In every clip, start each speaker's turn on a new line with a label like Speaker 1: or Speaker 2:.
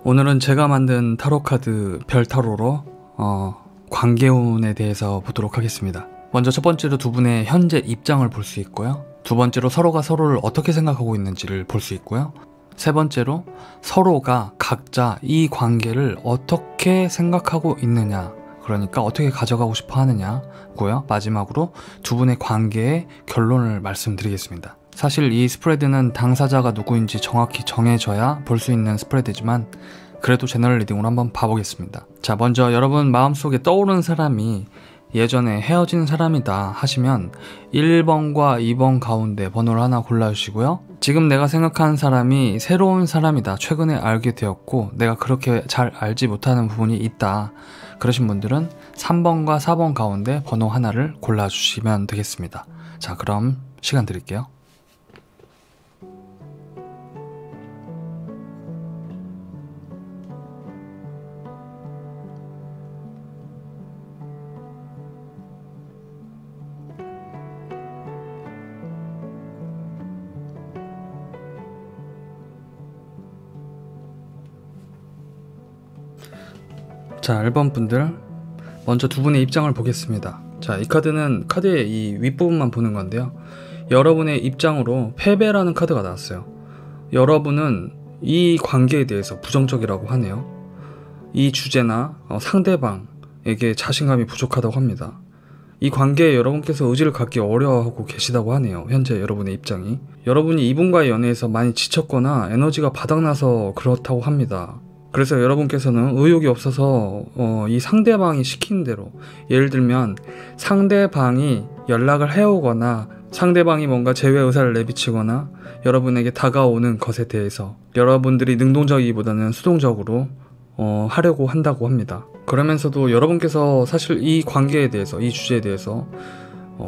Speaker 1: 오늘은 제가 만든 타로카드 별타로로 관계운에 대해서 보도록 하겠습니다. 먼저 첫 번째로 두 분의 현재 입장을 볼 수 있고요. 두 번째로 서로가 서로를 어떻게 생각하고 있는지를 볼 수 있고요. 세 번째로 서로가 각자 이 관계를 어떻게 생각하고 있느냐, 그러니까 어떻게 가져가고 싶어 하느냐고요. 마지막으로 두 분의 관계의 결론을 말씀드리겠습니다. 사실 이 스프레드는 당사자가 누구인지 정확히 정해져야 볼 수 있는 스프레드지만 그래도 제너럴 리딩으로 한번 봐보겠습니다. 자, 먼저 여러분 마음속에 떠오르는 사람이 예전에 헤어진 사람이다 하시면 1번과 2번 가운데 번호를 하나 골라주시고요. 지금 내가 생각하는 사람이 새로운 사람이다, 최근에 알게 되었고 내가 그렇게 잘 알지 못하는 부분이 있다, 그러신 분들은 3번과 4번 가운데 번호 하나를 골라주시면 되겠습니다. 자, 그럼 시간 드릴게요. 자, 1번 분들 먼저 두 분의 입장을 보겠습니다. 자, 이 카드는 카드의 이 윗부분만 보는 건데요. 여러분의 입장으로 패배라는 카드가 나왔어요. 여러분은 이 관계에 대해서 부정적이라고 하네요. 이 주제나 상대방에게 자신감이 부족하다고 합니다. 이 관계에 여러분께서 의지를 갖기 어려워하고 계시다고 하네요. 현재 여러분의 입장이. 여러분이 이분과의 연애에서 많이 지쳤거나 에너지가 바닥나서 그렇다고 합니다. 그래서 여러분께서는 의욕이 없어서 이 상대방이 시키는 대로, 예를 들면 상대방이 연락을 해오거나 상대방이 뭔가 제외 의사를 내비치거나 여러분에게 다가오는 것에 대해서 여러분들이 능동적이기보다는 수동적으로 하려고 한다고 합니다. 그러면서도 여러분께서 사실 이 관계에 대해서, 이 주제에 대해서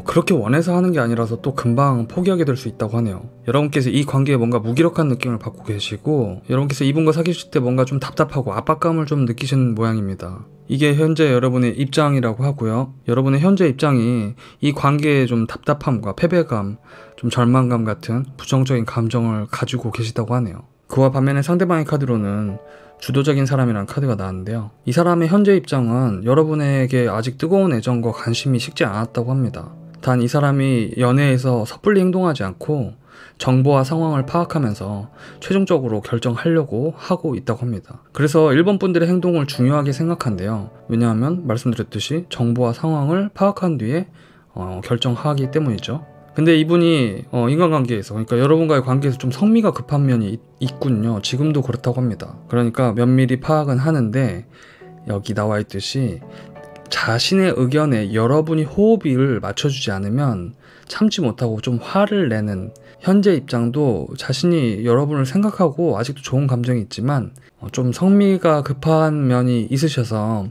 Speaker 1: 그렇게 원해서 하는 게 아니라서 또 금방 포기하게 될 수 있다고 하네요. 여러분께서 이 관계에 뭔가 무기력한 느낌을 받고 계시고 여러분께서 이분과 사귀실 때 뭔가 좀 답답하고 압박감을 좀 느끼시는 모양입니다. 이게 현재 여러분의 입장이라고 하고요. 여러분의 현재 입장이 이 관계에 좀 답답함과 패배감, 좀 절망감 같은 부정적인 감정을 가지고 계시다고 하네요. 그와 반면에 상대방의 카드로는 주도적인 사람이라는 카드가 나왔는데요. 이 사람의 현재 입장은 여러분에게 아직 뜨거운 애정과 관심이 식지 않았다고 합니다. 단 이 사람이 연애에서 섣불리 행동하지 않고 정보와 상황을 파악하면서 최종적으로 결정하려고 하고 있다고 합니다. 그래서 1번 분들의 행동을 중요하게 생각한대요. 왜냐하면 말씀드렸듯이 정보와 상황을 파악한 뒤에 결정하기 때문이죠. 근데 이분이 인간관계에서, 그러니까 여러분과의 관계에서 좀 성미가 급한 면이 있군요. 지금도 그렇다고 합니다. 그러니까 면밀히 파악은 하는데 여기 나와 있듯이 자신의 의견에 여러분이 호흡을 맞춰주지 않으면 참지 못하고 좀 화를 내는, 현재 입장도 자신이 여러분을 생각하고 아직도 좋은 감정이 있지만 좀 성미가 급한 면이 있으셔서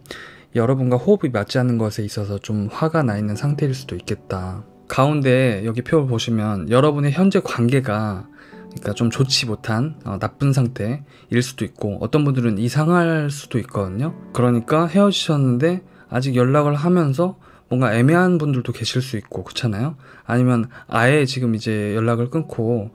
Speaker 1: 여러분과 호흡이 맞지 않는 것에 있어서 좀 화가 나 있는 상태일 수도 있겠다. 가운데 여기 표를 보시면 여러분의 현재 관계가, 그러니까 좀 좋지 못한 나쁜 상태일 수도 있고 어떤 분들은 이상할 수도 있거든요. 그러니까 헤어지셨는데 아직 연락을 하면서 뭔가 애매한 분들도 계실 수 있고, 그렇잖아요. 아니면 아예 지금 이제 연락을 끊고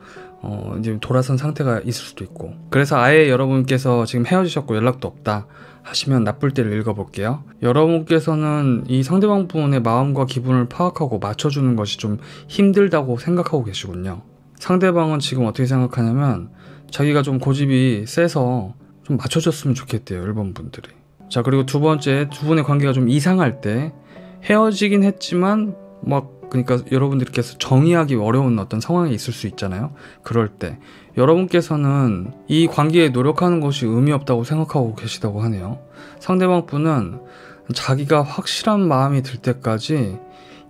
Speaker 1: 이제 돌아선 상태가 있을 수도 있고, 그래서 아예 여러분께서 지금 헤어지셨고 연락도 없다 하시면 나쁠 때를 읽어볼게요. 여러분께서는 이 상대방 분의 마음과 기분을 파악하고 맞춰주는 것이 좀 힘들다고 생각하고 계시군요. 상대방은 지금 어떻게 생각하냐면 자기가 좀 고집이 세서 좀 맞춰줬으면 좋겠대요, 1번 분들이. 자, 그리고 두 번째, 두 분의 관계가 좀 이상할 때, 헤어지긴 했지만 그러니까 여러분들께서 정의하기 어려운 어떤 상황이 있을 수 있잖아요. 그럴 때 여러분께서는 이 관계에 노력하는 것이 의미 없다고 생각하고 계시다고 하네요. 상대방 분은 자기가 확실한 마음이 들 때까지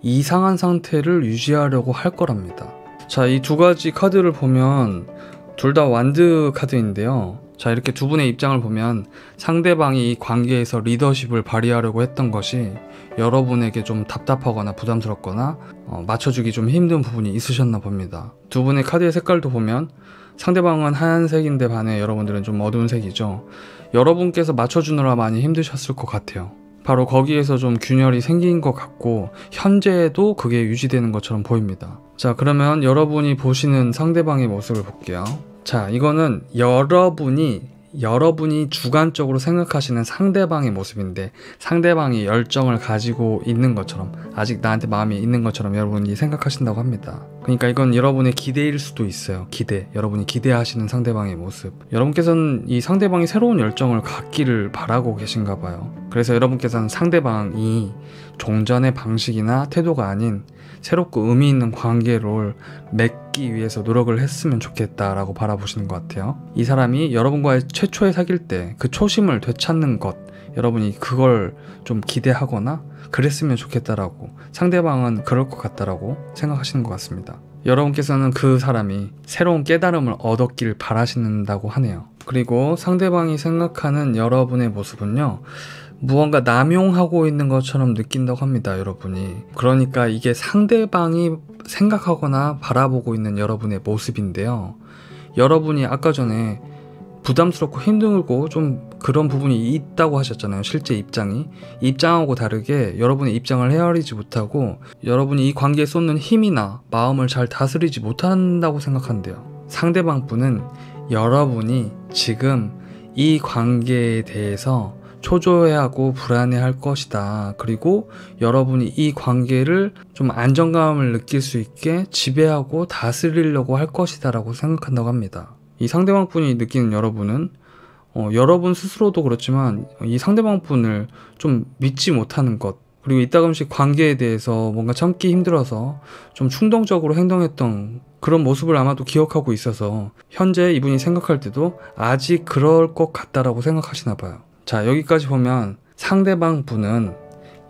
Speaker 1: 이상한 상태를 유지하려고 할 거랍니다. 자, 이 두 가지 카드를 보면 둘 다 완드 카드인데요. 자, 이렇게 두 분의 입장을 보면 상대방이 이 관계에서 리더십을 발휘하려고 했던 것이 여러분에게 좀 답답하거나 부담스럽거나 맞춰주기 좀 힘든 부분이 있으셨나 봅니다. 두 분의 카드의 색깔도 보면 상대방은 하얀색인데 반해 여러분들은 좀 어두운 색이죠. 여러분께서 맞춰주느라 많이 힘드셨을 것 같아요. 바로 거기에서 좀 균열이 생긴 것 같고 현재도 그게 유지되는 것처럼 보입니다. 자, 그러면 여러분이 보시는 상대방의 모습을 볼게요. 자, 이거는 여러분이 여러분이 주관적으로 생각하시는 상대방의 모습인데 상대방이 열정을 가지고 있는 것처럼 아직 나한테 마음이 있는 것처럼 여러분이 생각하신다고 합니다. 그러니까 이건 여러분의 기대일 수도 있어요. 여러분이 기대하시는 상대방의 모습. 여러분께서는 이 상대방이 새로운 열정을 갖기를 바라고 계신가 봐요. 그래서 여러분께서는 상대방이 종전의 방식이나 태도가 아닌 새롭고 의미 있는 관계를 맺기 위해서 노력을 했으면 좋겠다라고 바라보시는 것 같아요. 이 사람이 여러분과의 최초의 사귈 때 그 초심을 되찾는 것, 여러분이 그걸 좀 기대하거나 그랬으면 좋겠다라고, 상대방은 그럴 것 같다라고 생각하시는 것 같습니다. 여러분께서는 그 사람이 새로운 깨달음을 얻었길 바라신다고 하네요. 그리고 상대방이 생각하는 여러분의 모습은요, 무언가 남용하고 있는 것처럼 느낀다고 합니다. 여러분이. 그러니까 이게 상대방이 생각하거나 바라보고 있는 여러분의 모습인데요, 여러분이 아까 전에 부담스럽고 힘들고 좀 그런 부분이 있다고 하셨잖아요. 실제 입장하고 다르게 여러분의 입장을 헤아리지 못하고 여러분이 이 관계에 쏟는 힘이나 마음을 잘 다스리지 못한다고 생각한대요. 상대방 분은 여러분이 지금 이 관계에 대해서 초조해하고 불안해할 것이다. 그리고 여러분이 이 관계를 좀 안정감을 느낄 수 있게 지배하고 다스리려고 할 것이다 라고 생각한다고 합니다. 이 상대방 분이 느끼는 여러분은 여러분 스스로도 그렇지만 이 상대방 분을 좀 믿지 못하는 것, 그리고 이따금씩 관계에 대해서 뭔가 참기 힘들어서 좀 충동적으로 행동했던 그런 모습을 아마도 기억하고 있어서 현재 이분이 생각할 때도 아직 그럴 것 같다라고 생각하시나 봐요. 자, 여기까지 보면 상대방 분은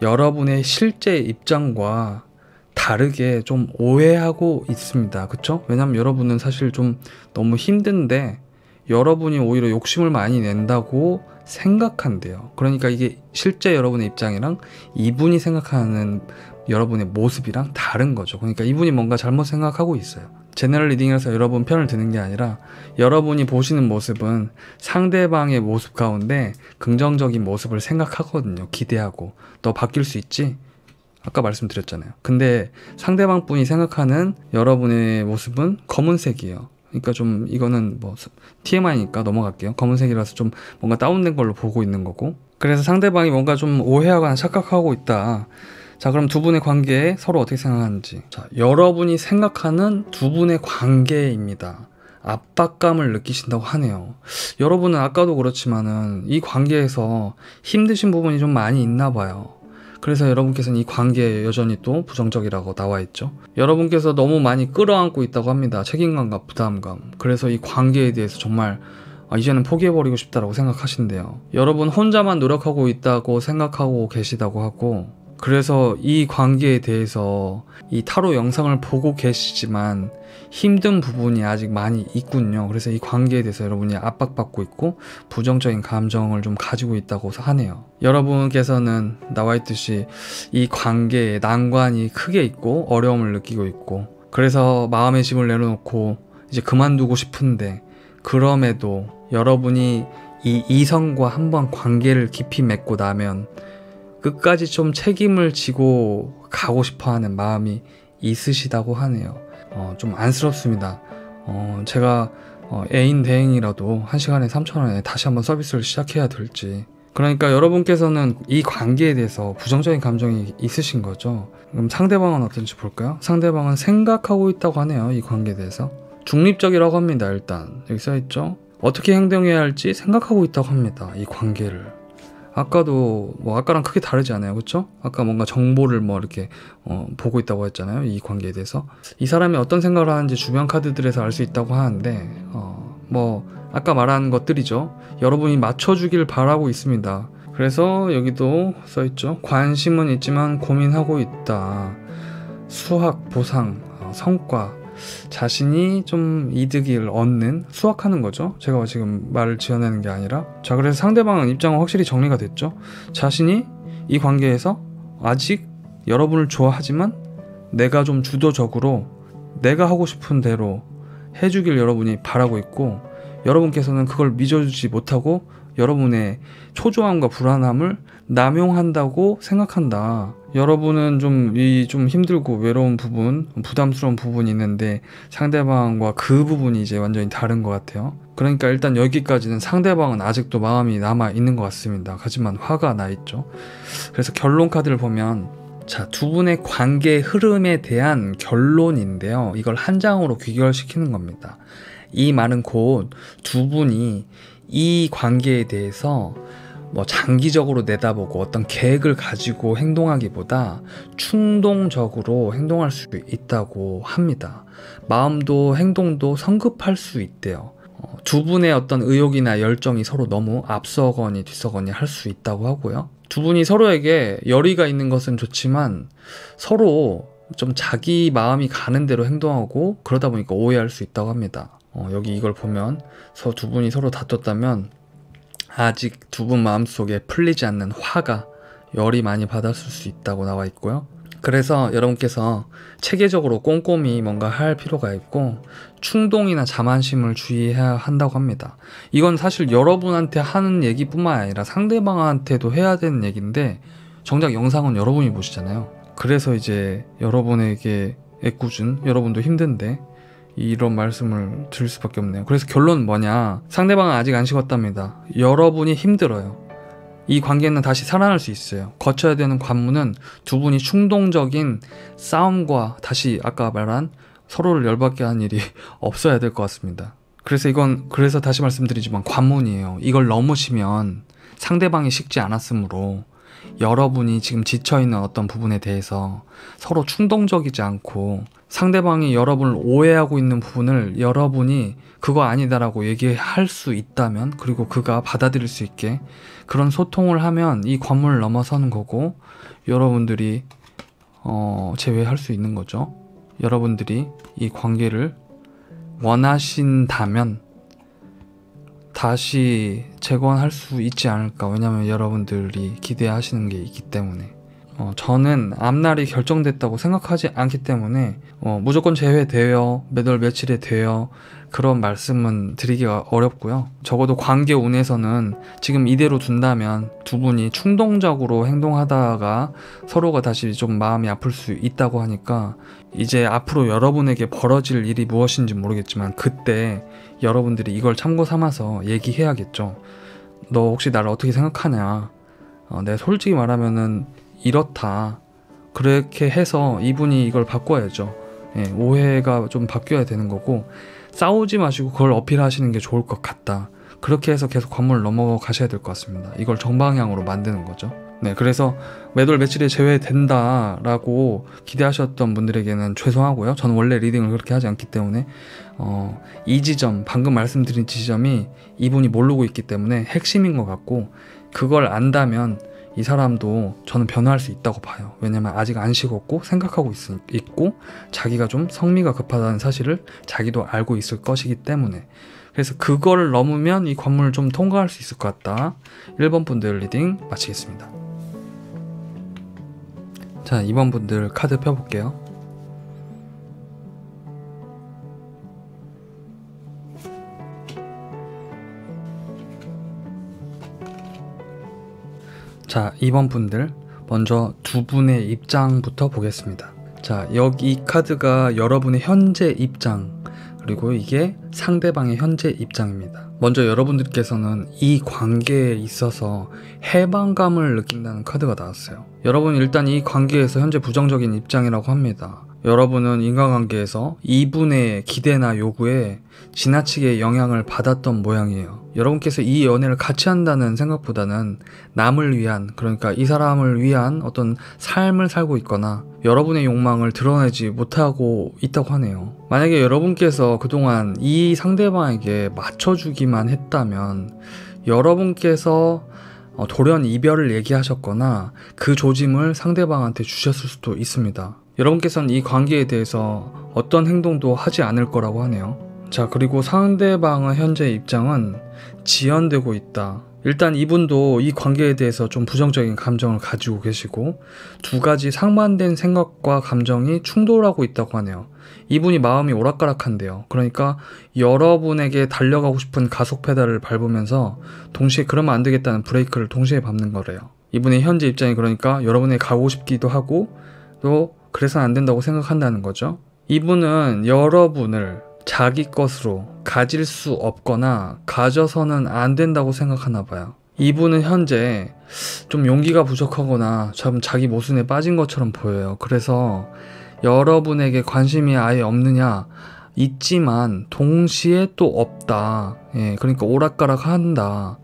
Speaker 1: 여러분의 실제 입장과 다르게 좀 오해하고 있습니다. 그쵸? 왜냐면 여러분은 사실 좀 너무 힘든데 여러분이 오히려 욕심을 많이 낸다고 생각한대요. 그러니까 이게 실제 여러분의 입장이랑 이분이 생각하는 여러분의 모습이랑 다른 거죠. 그러니까 이분이 뭔가 잘못 생각하고 있어요. 제너럴 리딩이라서 여러분 편을 드는 게 아니라 여러분이 보시는 모습은 상대방의 모습 가운데 긍정적인 모습을 생각하거든요. 기대하고. 너 바뀔 수 있지? 아까 말씀드렸잖아요. 근데 상대방 분이 생각하는 여러분의 모습은 검은색이에요. 그러니까 좀 이거는 뭐 TMI니까 넘어갈게요. 검은색이라서 좀 뭔가 다운된 걸로 보고 있는 거고, 그래서 상대방이 뭔가 좀 오해하거나 착각하고 있다. 자, 그럼 두 분의 관계에 서로 어떻게 생각하는지. 자, 여러분이 생각하는 두 분의 관계입니다. 압박감을 느끼신다고 하네요. 여러분은 아까도 그렇지만은 이 관계에서 힘드신 부분이 좀 많이 있나 봐요. 그래서 여러분께서는 이 관계에 여전히 또 부정적이라고 나와 있죠. 여러분께서 너무 많이 끌어안고 있다고 합니다. 책임감과 부담감. 그래서 이 관계에 대해서 정말 이제는 포기해버리고 싶다라고 생각하신대요. 여러분 혼자만 노력하고 있다고 생각하고 계시다고 하고, 그래서 이 관계에 대해서 이 타로 영상을 보고 계시지만 힘든 부분이 아직 많이 있군요. 그래서 이 관계에 대해서 여러분이 압박받고 있고 부정적인 감정을 좀 가지고 있다고 하네요. 여러분께서는 나와 있듯이 이 관계에 난관이 크게 있고 어려움을 느끼고 있고, 그래서 마음의 짐을 내려놓고 이제 그만두고 싶은데, 그럼에도 여러분이 이 이성과 한번 관계를 깊이 맺고 나면 끝까지 좀 책임을 지고 가고 싶어하는 마음이 있으시다고 하네요. 좀 안쓰럽습니다. 제가 애인 대행이라도 1시간에 3,000원에 다시 한번 서비스를 시작해야 될지. 그러니까 여러분께서는 이 관계에 대해서 부정적인 감정이 있으신 거죠. 그럼 상대방은 어떤지 볼까요? 상대방은 생각하고 있다고 하네요. 이 관계에 대해서 중립적이라고 합니다. 일단 여기 써있죠. 어떻게 행동해야 할지 생각하고 있다고 합니다. 이 관계를. 아까도 아까랑 크게 다르지 않아요. 그쵸? 아까 뭔가 정보를 이렇게 보고 있다고 했잖아요. 이 관계에 대해서. 이 사람이 어떤 생각을 하는지 주변 카드들에서 알 수 있다고 하는데 아까 말한 것들이죠. 여러분이 맞춰주길 바라고 있습니다. 그래서 여기도 써있죠. 관심은 있지만 고민하고 있다. 수학, 보상, 성과, 자신이 좀 이득을 얻는, 수확하는 거죠. 제가 지금 말을 지어내는 게 아니라. 자, 그래서 상대방은 입장은 확실히 정리가 됐죠. 자신이 이 관계에서 아직 여러분을 좋아하지만 내가 좀 주도적으로 내가 하고 싶은 대로 해주길 여러분이 바라고 있고, 여러분께서는 그걸 믿어주지 못하고 여러분의 초조함과 불안함을 남용한다고 생각한다. 여러분은 좀 힘들고 외로운 부분, 부담스러운 부분이 있는데 상대방과 그 부분이 이제 완전히 다른 것 같아요. 그러니까 일단 여기까지는 상대방은 아직도 마음이 남아 있는 것 같습니다. 하지만 화가 나 있죠. 그래서 결론 카드를 보면, 자, 두 분의 관계 흐름에 대한 결론인데요. 이걸 한 장으로 귀결시키는 겁니다. 이 말은 곧 두 분이 이 관계에 대해서 뭐 장기적으로 내다보고 어떤 계획을 가지고 행동하기보다 충동적으로 행동할 수 있다고 합니다. 마음도 행동도 성급할 수 있대요. 두 분의 어떤 의욕이나 열정이 서로 너무 앞서거니 뒤서거니 할 수 있다고 하고요. 두 분이 서로에게 열의가 있는 것은 좋지만 서로 좀 자기 마음이 가는 대로 행동하고 그러다 보니까 오해할 수 있다고 합니다. 여기 이걸 보면 두 분이 서로 다퉜다면 아직 두 분 마음속에 풀리지 않는 화가, 열이 많이 받았을 수 있다고 나와 있고요. 그래서 여러분께서 체계적으로 꼼꼼히 뭔가 할 필요가 있고 충동이나 자만심을 주의해야 한다고 합니다. 이건 사실 여러분한테 하는 얘기뿐만 아니라 상대방한테도 해야 되는 얘기인데 정작 영상은 여러분이 보시잖아요. 그래서 이제 여러분에게 애꿎은, 여러분도 힘든데 이런 말씀을 드릴 수밖에 없네요. 그래서 결론은 뭐냐, 상대방은 아직 안 식었답니다. 여러분이 힘들어요. 이 관계는 다시 살아날 수 있어요. 거쳐야 되는 관문은 두 분이 충동적인 싸움과 다시 아까 말한 서로를 열받게 하는 일이 없어야 될 것 같습니다. 그래서 다시 말씀드리지만 관문이에요. 이걸 넘으시면 상대방이 식지 않았으므로 여러분이 지금 지쳐있는 어떤 부분에 대해서 서로 충동적이지 않고 상대방이 여러분을 오해하고 있는 부분을 여러분이 그거 아니다라고 얘기할 수 있다면, 그리고 그가 받아들일 수 있게 그런 소통을 하면 이 관문을 넘어서는 거고 여러분들이 재회할 수 있는 거죠. 여러분들이 이 관계를 원하신다면 다시 재건할 수 있지 않을까. 왜냐면 여러분들이 기대하시는 게 있기 때문에. 저는 앞날이 결정됐다고 생각하지 않기 때문에 무조건 재회돼요, 몇 월 며칠에 돼요, 그런 말씀은 드리기가 어렵고요. 적어도 관계 운에서는 지금 이대로 둔다면 두 분이 충동적으로 행동하다가 서로가 다시 좀 마음이 아플 수 있다고 하니까 이제 앞으로 여러분에게 벌어질 일이 무엇인지 모르겠지만 그때 여러분들이 이걸 참고 삼아서 얘기해야겠죠. 너 혹시 나를 어떻게 생각하냐, 내가 솔직히 말하면은 이렇다, 그렇게 해서 이분이 이걸 바꿔야죠. 오해가 좀 바뀌어야 되는 거고, 싸우지 마시고 그걸 어필하시는 게 좋을 것 같다. 그렇게 해서 계속 관문을 넘어가셔야 될 것 같습니다. 이걸 정방향으로 만드는 거죠. 그래서 몇 월 며칠에 재회된다라고 기대하셨던 분들에게는 죄송하고요. 저는 원래 리딩을 그렇게 하지 않기 때문에 이 지점, 방금 말씀드린 지점이 이분이 모르고 있기 때문에 핵심인 것 같고, 그걸 안다면 이 사람도 저는 변화할 수 있다고 봐요. 왜냐면 아직 안 식었고 생각하고 있고 자기가 좀 성미가 급하다는 사실을 자기도 알고 있을 것이기 때문에, 그래서 그걸 넘으면 이 관문을 좀 통과할 수 있을 것 같다. 1번 분들 리딩 마치겠습니다. 자, 2번 분들 카드 펴볼게요. 자, 2번 분들 먼저 두 분의 입장부터 보겠습니다. 자, 여기 이 카드가 여러분의 현재 입장, 그리고 이게 상대방의 현재 입장입니다. 먼저 여러분들께서는 이 관계에 있어서 해방감을 느낀다는 카드가 나왔어요. 여러분 일단 이 관계에서 현재 부정적인 입장이라고 합니다. 여러분은 인간관계에서 이분의 기대나 요구에 지나치게 영향을 받았던 모양이에요. 여러분께서 이 연애를 같이 한다는 생각보다는 남을 위한, 그러니까 이 사람을 위한 어떤 삶을 살고 있거나 여러분의 욕망을 드러내지 못하고 있다고 하네요. 만약에 여러분께서 그동안 이 상대방에게 맞춰주기만 했다면 여러분께서 돌연 이별을 얘기하셨거나 그 조짐을 상대방한테 주셨을 수도 있습니다. 여러분께서는 이 관계에 대해서 어떤 행동도 하지 않을 거라고 하네요. 자, 그리고 상대방의 현재 입장은 지연되고 있다. 일단 이분도 이 관계에 대해서 좀 부정적인 감정을 가지고 계시고 두 가지 상반된 생각과 감정이 충돌하고 있다고 하네요. 이분이 마음이 오락가락한데요. 그러니까 여러분에게 달려가고 싶은 가속 페달을 밟으면서 동시에 그러면 안 되겠다는 브레이크를 동시에 밟는 거래요. 이분의 현재 입장이 그러니까 여러분에게 가고 싶기도 하고 또 그래서는 안 된다고 생각한다는 거죠. 이분은 여러분을 자기 것으로 가질 수 없거나 가져서는 안 된다고 생각하나 봐요. 이분은 현재 좀 용기가 부족하거나 참 자기 모순에 빠진 것처럼 보여요. 그래서 여러분에게 관심이 아예 없느냐? 있지만 동시에 또 없다. 그러니까 오락가락 한다.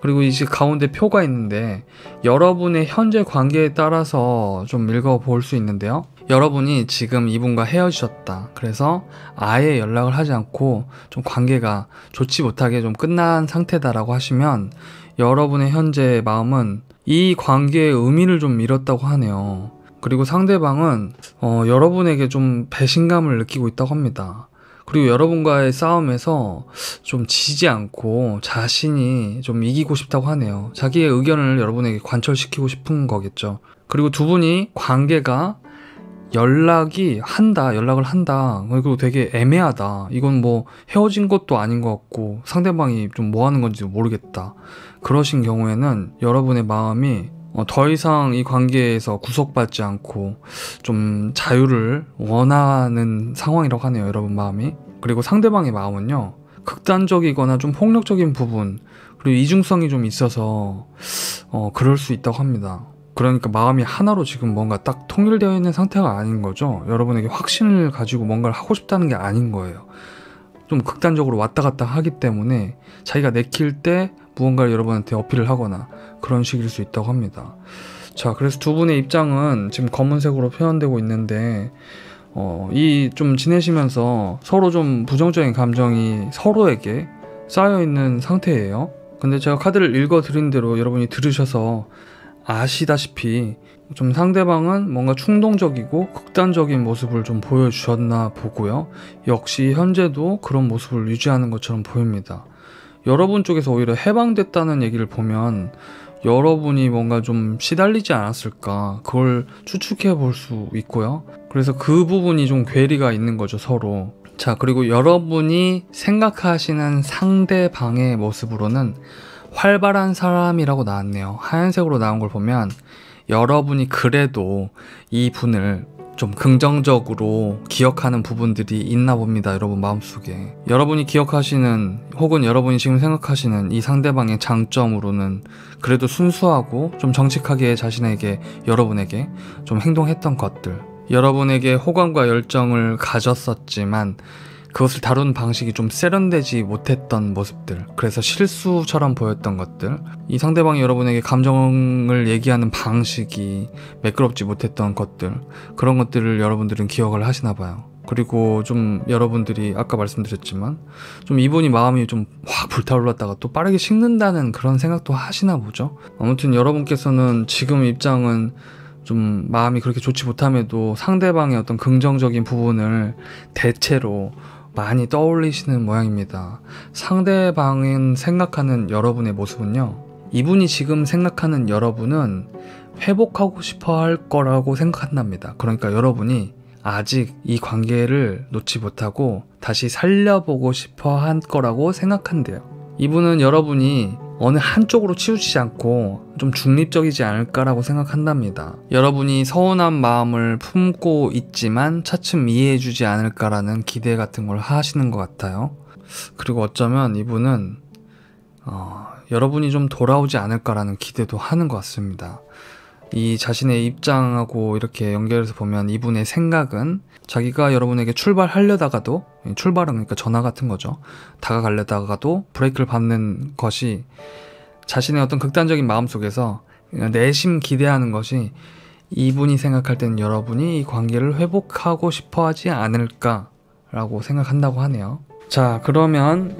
Speaker 1: 그리고 이제 가운데 표가 있는데 여러분의 현재 관계에 따라서 좀 읽어볼 수 있는데요. 여러분이 지금 이분과 헤어지셨다. 그래서 아예 연락을 하지 않고 좀 관계가 좋지 못하게 좀 끝난 상태다라고 하시면 여러분의 현재 마음은 이 관계의 의미를 좀 잃었다고 하네요. 그리고 상대방은 여러분에게 좀 배신감을 느끼고 있다고 합니다. 그리고 여러분과의 싸움에서 좀 지지 않고 자신이 좀 이기고 싶다고 하네요. 자기의 의견을 여러분에게 관철시키고 싶은 거겠죠. 그리고 두 분이 관계가 연락을 한다. 그리고 되게 애매하다. 이건 뭐 헤어진 것도 아닌 것 같고 상대방이 좀 뭐 하는 건지 모르겠다. 그러신 경우에는 여러분의 마음이 더 이상 이 관계에서 구속받지 않고 좀 자유를 원하는 상황이라고 하네요. 여러분 마음이. 그리고 상대방의 마음은요. 극단적이거나 좀 폭력적인 부분 그리고 이중성이 좀 있어서 그럴 수 있다고 합니다. 그러니까 마음이 하나로 지금 뭔가 딱 통일되어 있는 상태가 아닌 거죠. 여러분에게 확신을 가지고 뭔가를 하고 싶다는 게 아닌 거예요. 좀 극단적으로 왔다 갔다 하기 때문에 자기가 내킬 때 무언가를 여러분한테 어필을 하거나 그런 식일 수 있다고 합니다. 자, 그래서 두 분의 입장은 지금 검은색으로 표현되고 있는데 이 좀 지내시면서 서로 좀 부정적인 감정이 서로에게 쌓여있는 상태예요. 근데 제가 카드를 읽어드린 대로 여러분이 들으셔서 아시다시피 좀 상대방은 뭔가 충동적이고 극단적인 모습을 좀 보여주셨나 보고요. 역시 현재도 그런 모습을 유지하는 것처럼 보입니다. 여러분 쪽에서 오히려 해방됐다는 얘기를 보면 여러분이 뭔가 좀 시달리지 않았을까 그걸 추측해 볼 수 있고요. 그래서 그 부분이 좀 괴리가 있는 거죠, 서로. 자, 그리고 여러분이 생각하시는 상대방의 모습으로는 활발한 사람이라고 나왔네요. 하얀색으로 나온 걸 보면 여러분이 그래도 이 분을 좀 긍정적으로 기억하는 부분들이 있나 봅니다. 여러분 마음속에. 여러분이 기억하시는 혹은 여러분이 지금 생각하시는 이 상대방의 장점으로는 그래도 순수하고 좀 정직하게 자신에게 여러분에게 좀 행동했던 것들, 여러분에게 호감과 열정을 가졌었지만 그것을 다루는 방식이 좀 세련되지 못했던 모습들, 그래서 실수처럼 보였던 것들, 이 상대방이 여러분에게 감정을 얘기하는 방식이 매끄럽지 못했던 것들, 그런 것들을 여러분들은 기억을 하시나 봐요. 그리고 좀 여러분들이 아까 말씀드렸지만 좀 이분이 마음이 좀 확 불타올랐다가 또 빠르게 식는다는 그런 생각도 하시나 보죠. 아무튼 여러분께서는 지금 입장은 좀 마음이 그렇게 좋지 못함에도 상대방의 어떤 긍정적인 부분을 대체로 많이 떠올리시는 모양입니다. 상대방은 생각하는 여러분의 모습은요, 이분이 지금 생각하는 여러분은 회복하고 싶어 할 거라고 생각한답니다. 그러니까 여러분이 아직 이 관계를 놓지 못하고 다시 살려보고 싶어 할 거라고 생각한대요. 이분은 여러분이 어느 한쪽으로 치우치지 않고 좀 중립적이지 않을까라고 생각한답니다. 여러분이 서운한 마음을 품고 있지만 차츰 이해해주지 않을까라는 기대 같은 걸 하시는 것 같아요. 그리고 어쩌면 이분은 여러분이 좀 돌아오지 않을까라는 기대도 하는 것 같습니다. 이 자신의 입장하고 이렇게 연결해서 보면 이분의 생각은 자기가 여러분에게 출발하려다가도, 출발은 그러니까 전화 같은 거죠, 다가가려다가도 브레이크를 밟는 것이 자신의 어떤 극단적인 마음 속에서 내심 기대하는 것이 이분이 생각할 때는 여러분이 이 관계를 회복하고 싶어 하지 않을까라고 생각한다고 하네요. 자, 그러면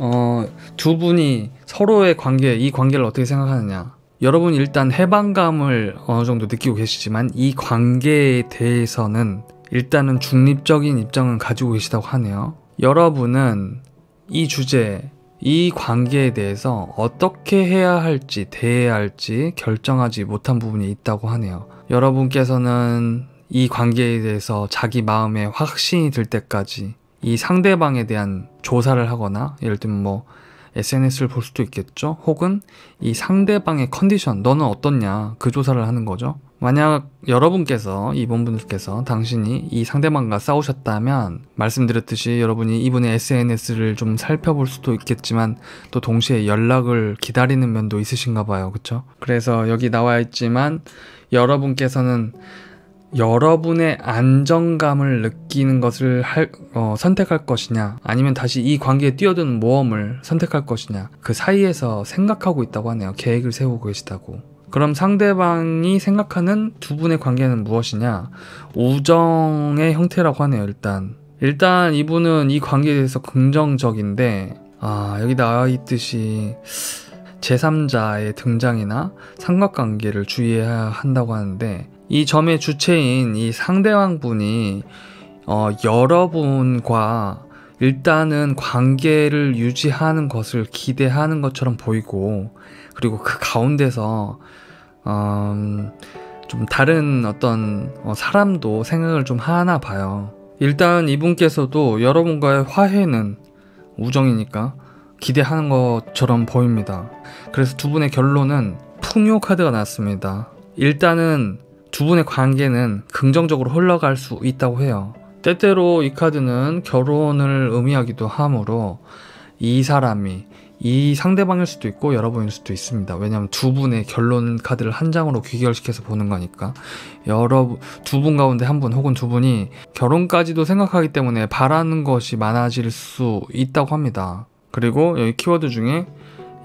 Speaker 1: 두 분이 서로의 관계, 이 관계를 어떻게 생각하느냐. 여러분이 일단 해방감을 어느 정도 느끼고 계시지만 이 관계에 대해서는 일단은 중립적인 입장을 가지고 계시다고 하네요. 여러분은 이 주제, 이 관계에 대해서 어떻게 해야 할지, 대해야 할지 결정하지 못한 부분이 있다고 하네요. 여러분께서는 이 관계에 대해서 자기 마음에 확신이 들 때까지 이 상대방에 대한 조사를 하거나, 예를 들면 뭐 SNS를 볼 수도 있겠죠. 혹은 이 상대방의 컨디션, 너는 어떻냐, 그 조사를 하는 거죠. 만약 여러분께서, 이분들께서 당신이 이 상대방과 싸우셨다면 말씀드렸듯이 여러분이 이분의 SNS를 좀 살펴볼 수도 있겠지만 또 동시에 연락을 기다리는 면도 있으신가 봐요. 그쵸? 그래서 여기 나와 있지만 여러분께서는 여러분의 안정감을 느끼는 것을 선택할 것이냐, 아니면 다시 이 관계에 뛰어드는 모험을 선택할 것이냐, 그 사이에서 생각하고 있다고 하네요. 계획을 세우고 계시다고. 그럼 상대방이 생각하는 두 분의 관계는 무엇이냐? 우정의 형태라고 하네요. 일단 이분은 이 관계에 대해서 긍정적인데, 여기 나와 있듯이 제3자의 등장이나 삼각관계를 주의해야 한다고 하는데, 이 점의 주체인 이 상대방분이 여러분과 일단은 관계를 유지하는 것을 기대하는 것처럼 보이고, 그리고 그 가운데서 좀 다른 어떤 사람도 생각을 좀 하나 봐요. 일단 이분께서도 여러분과의 화해는 우정이니까 기대하는 것처럼 보입니다. 그래서 두 분의 결론은 풍요 카드가 나왔습니다. 일단은 두 분의 관계는 긍정적으로 흘러갈 수 있다고 해요. 때때로 이 카드는 결혼을 의미하기도 하므로 이 사람이 이 상대방일 수도 있고 여러분일 수도 있습니다. 왜냐하면 두 분의 결론 카드를 한 장으로 귀결시켜서 보는 거니까 두 분 가운데 한 분 혹은 두 분이 결혼까지도 생각하기 때문에 바라는 것이 많아질 수 있다고 합니다. 그리고 여기 키워드 중에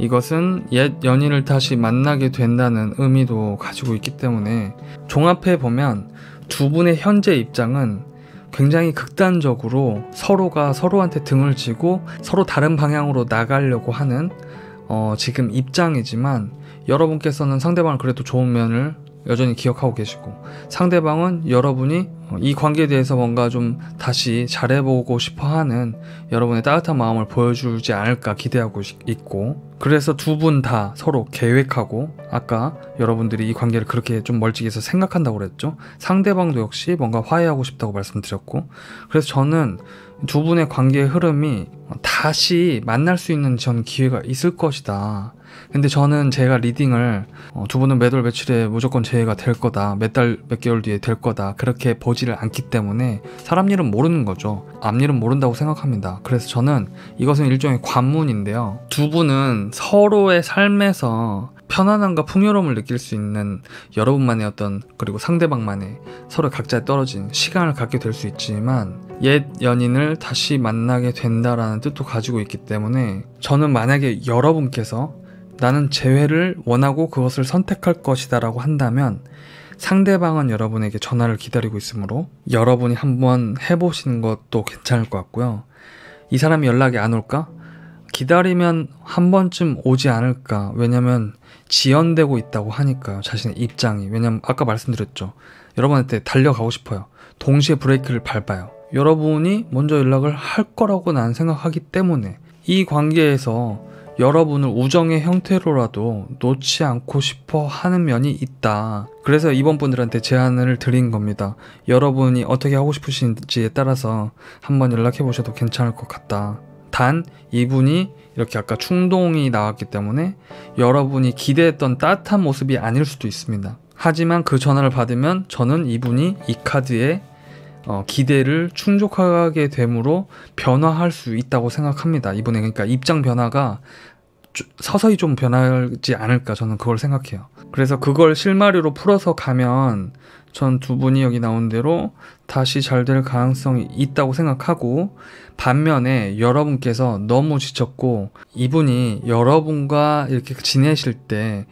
Speaker 1: 이것은 옛 연인을 다시 만나게 된다는 의미도 가지고 있기 때문에 종합해 보면 두 분의 현재 입장은 굉장히 극단적으로 서로가 서로한테 등을 지고 서로 다른 방향으로 나가려고 하는 지금 입장이지만, 여러분께서는 상대방을 그래도 좋은 면을 여전히 기억하고 계시고, 상대방은 여러분이 이 관계에 대해서 뭔가 좀 다시 잘해보고 싶어하는 여러분의 따뜻한 마음을 보여주지 않을까 기대하고 있고, 그래서 두 분 다 서로 계획하고, 아까 여러분들이 이 관계를 그렇게 좀 멀찍이 해서 생각한다고 그랬죠. 상대방도 역시 뭔가 화해하고 싶다고 말씀드렸고, 그래서 저는 두 분의 관계의 흐름이 다시 만날 수 있는 전 기회가 있을 것이다. 근데 저는 제가 리딩을 두 분은 몇 월 며칠에 무조건 재회가 될 거다, 몇 달 몇 개월 뒤에 될 거다, 그렇게 보지를 않기 때문에 사람 일은 모르는 거죠. 앞일은 모른다고 생각합니다. 그래서 저는 이것은 일종의 관문인데요, 두 분은 서로의 삶에서 편안함과 풍요로움을 느낄 수 있는 여러분만의 그리고 상대방만의 서로 각자에 떨어진 시간을 갖게 될 수 있지만, 옛 연인을 다시 만나게 된다라는 뜻도 가지고 있기 때문에 저는 만약에 여러분께서 나는 재회를 원하고 그것을 선택할 것이다 라고 한다면, 상대방은 여러분에게 전화를 기다리고 있으므로 여러분이 한번 해보시는 것도 괜찮을 것 같고요. 이 사람이 연락이 안 올까? 기다리면 한 번쯤 오지 않을까? 왜냐면 지연되고 있다고 하니까요, 자신의 입장이. 왜냐면 아까 말씀드렸죠, 여러분한테 달려가고 싶어요. 동시에 브레이크를 밟아요. 여러분이 먼저 연락을 할 거라고 나는 생각하기 때문에 이 관계에서 여러분을 우정의 형태로라도 놓지 않고 싶어 하는 면이 있다. 그래서 이번 분들한테 제안을 드린 겁니다. 여러분이 어떻게 하고 싶으신지에 따라서 한번 연락해 보셔도 괜찮을 것 같다. 단 이분이 이렇게 아까 충동이 나왔기 때문에 여러분이 기대했던 따뜻한 모습이 아닐 수도 있습니다. 하지만 그 전화를 받으면 저는 이분이 이 카드에 기대를 충족하게 되므로 변화할 수 있다고 생각합니다. 이번에 그러니까 입장 변화가 서서히 좀 변하지 않을까, 저는 그걸 생각해요. 그래서 그걸 실마리로 풀어서 가면 전 두 분이 여기 나온 대로 다시 잘 될 가능성이 있다고 생각하고, 반면에 여러분께서 너무 지쳤고 이분이 여러분과 이렇게 지내실 때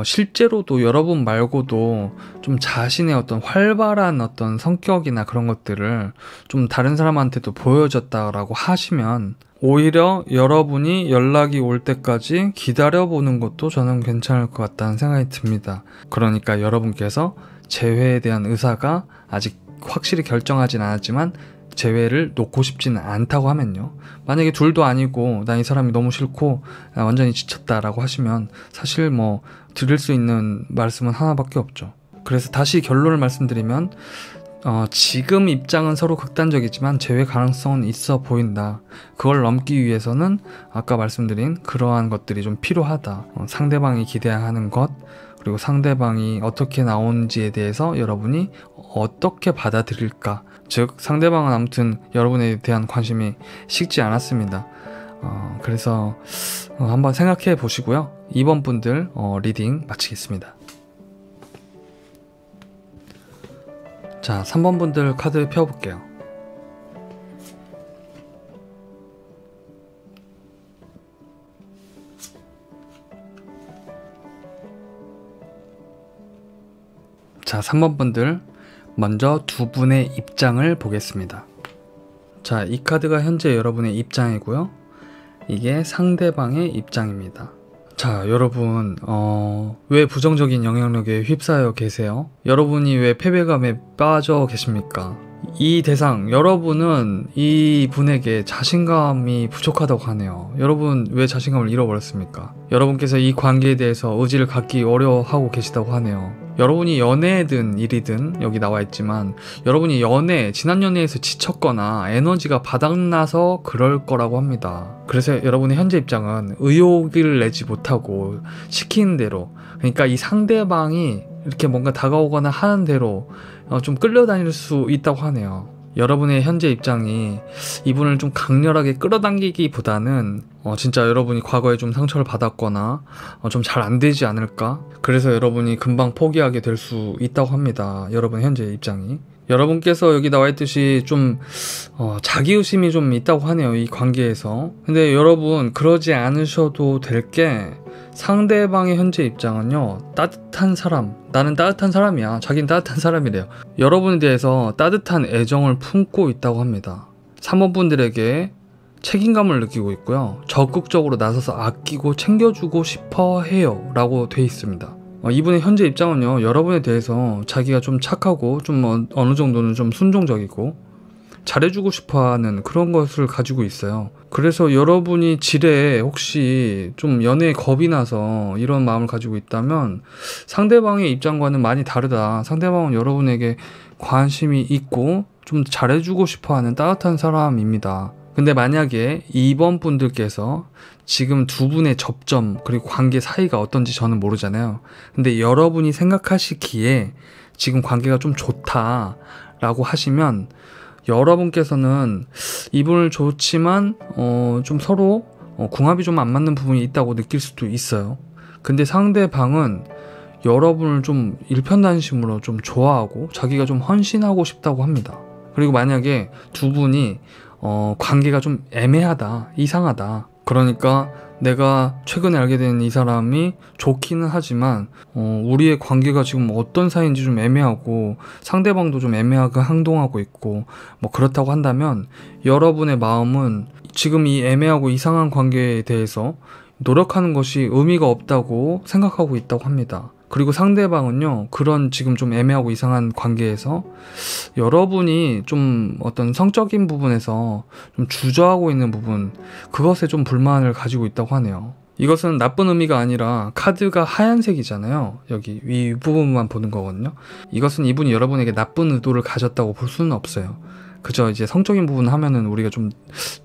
Speaker 1: 실제로도 여러분 말고도 좀 자신의 어떤 활발한 어떤 성격이나 그런 것들을 좀 다른 사람한테도 보여줬다라고 하시면, 오히려 여러분이 연락이 올 때까지 기다려보는 것도 저는 괜찮을 것 같다는 생각이 듭니다. 그러니까 여러분께서 재회에 대한 의사가 아직 확실히 결정하진 않았지만 재회를 놓고 싶지는 않다고 하면요, 만약에 둘도 아니고 나 이 사람이 너무 싫고 나 완전히 지쳤다라고 하시면 사실 드릴 수 있는 말씀은 하나밖에 없죠. 그래서 다시 결론을 말씀드리면, 지금 입장은 서로 극단적이지만 재회 가능성은 있어 보인다. 그걸 넘기 위해서는 아까 말씀드린 그러한 것들이 좀 필요하다. 상대방이 기대하는 것, 그리고 상대방이 어떻게 나오는지에 대해서 여러분이 어떻게 받아들일까. 즉 상대방은 아무튼 여러분에 대한 관심이 식지 않았습니다. 그래서 한번 생각해 보시고요. 2번 분들 리딩 마치겠습니다. 자, 3번 분들 카드 펴볼게요. 자, 3번 분들 먼저 두 분의 입장을 보겠습니다. 자, 이 카드가 현재 여러분의 입장이고요. 이게 상대방의 입장입니다. 자, 여러분 왜 부정적인 영향력에 휩싸여 계세요? 여러분이 왜 패배감에 빠져 계십니까? 이 대상, 여러분은 이 분에게 자신감이 부족하다고 하네요. 여러분 왜 자신감을 잃어버렸습니까? 여러분께서 이 관계에 대해서 의지를 갖기 어려워하고 계시다고 하네요. 여러분이 연애든 일이든 여기 나와 있지만 여러분이 지난 연애에서 지쳤거나 에너지가 바닥나서 그럴 거라고 합니다. 그래서 여러분의 현재 입장은 의욕을 내지 못하고 시키는 대로, 그러니까 이 상대방이 이렇게 뭔가 다가오거나 하는 대로 좀 끌려다닐 수 있다고 하네요. 여러분의 현재 입장이 이분을 좀 강렬하게 끌어당기기보다는 진짜 여러분이 과거에 좀 상처를 받았거나 좀 잘 안 되지 않을까? 그래서 여러분이 금방 포기하게 될 수 있다고 합니다. 여러분 현재 입장이. 여러분께서 여기 나와 있듯이 좀 자기의심이 좀 있다고 하네요. 이 관계에서. 근데 여러분 그러지 않으셔도 될 게, 상대방의 현재 입장은요, 따뜻한 사람, 나는 따뜻한 사람이야, 자기는 따뜻한 사람이래요. 여러분에 대해서 따뜻한 애정을 품고 있다고 합니다. 3번 분들에게 책임감을 느끼고 있고요, 적극적으로 나서서 아끼고 챙겨주고 싶어 해요 라고 돼 있습니다. 이분의 현재 입장은요, 여러분에 대해서 자기가 좀 착하고 좀 어느 정도는 좀 순종적이고 잘해주고 싶어하는 그런 것을 가지고 있어요. 그래서 여러분이 지레 혹시 좀 연애에 겁이 나서 이런 마음을 가지고 있다면 상대방의 입장과는 많이 다르다. 상대방은 여러분에게 관심이 있고 좀 잘해주고 싶어하는 따뜻한 사람입니다. 근데 만약에 2번 분들께서 지금 두 분의 접점 그리고 관계 사이가 어떤지 저는 모르잖아요. 근데 여러분이 생각하시기에 지금 관계가 좀 좋다라고 하시면 여러분께서는 이분을 좋지만 좀 서로 궁합이 좀 안 맞는 부분이 있다고 느낄 수도 있어요. 근데 상대방은 여러분을 좀 일편단심으로 좀 좋아하고 자기가 좀 헌신하고 싶다고 합니다. 그리고 만약에 두 분이 관계가 좀 애매하다, 이상하다, 그러니까 내가 최근에 알게 된 이 사람이 좋기는 하지만 우리의 관계가 지금 어떤 사이인지 좀 애매하고 상대방도 좀 애매하게 행동하고 있고 뭐 그렇다고 한다면 여러분의 마음은 지금 이 애매하고 이상한 관계에 대해서 노력하는 것이 의미가 없다고 생각하고 있다고 합니다. 그리고 상대방은요, 그런 지금 좀 애매하고 이상한 관계에서 여러분이 좀 어떤 성적인 부분에서 좀 주저하고 있는 부분, 그것에 좀 불만을 가지고 있다고 하네요. 이것은 나쁜 의미가 아니라 카드가 하얀색이잖아요. 여기 윗부분만 보는 거거든요. 이것은 이분이 여러분에게 나쁜 의도를 가졌다고 볼 수는 없어요. 그저 이제 성적인 부분 하면은 우리가 좀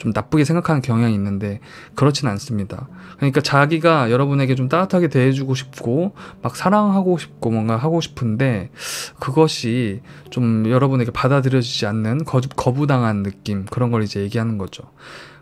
Speaker 1: 나쁘게 생각하는 경향이 있는데 그렇진 않습니다. 그러니까 자기가 여러분에게 좀 따뜻하게 대해주고 싶고 막 사랑하고 싶고 뭔가 하고 싶은데 그것이 좀 여러분에게 받아들여지지 않는 거부당한 느낌, 그런 걸 이제 얘기하는 거죠.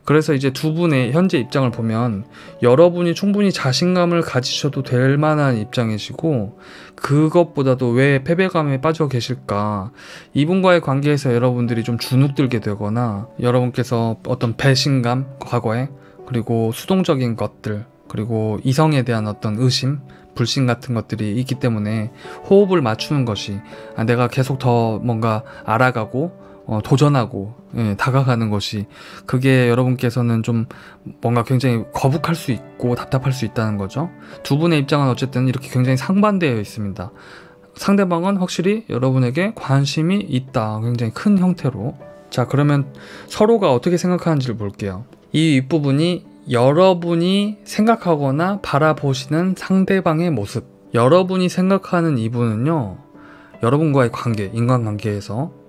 Speaker 1: 그래서 이제 두 분의 현재 입장을 보면 여러분이 충분히 자신감을 가지셔도 될 만한 입장이시고, 그것보다도 왜 패배감에 빠져 계실까, 이분과의 관계에서 여러분들이 좀 주눅들게 되거나 여러분께서 어떤 배신감, 과거에, 그리고 수동적인 것들, 그리고 이성에 대한 어떤 의심, 불신 같은 것들이 있기 때문에 호흡을 맞추는 것이, 내가 계속 더 뭔가 알아가고 도전하고 다가가는 것이, 그게 여러분께서는 좀 뭔가 굉장히 거북할 수 있고 답답할 수 있다는 거죠. 두 분의 입장은 어쨌든 이렇게 굉장히 상반되어 있습니다. 상대방은 확실히 여러분에게 관심이 있다, 굉장히 큰 형태로. 자, 그러면 서로가 어떻게 생각하는지를 볼게요. 이 윗부분이 여러분이 생각하거나 바라보시는 상대방의 모습. 여러분이 생각하는 이분은요, 여러분과의 관계, 인간관계에서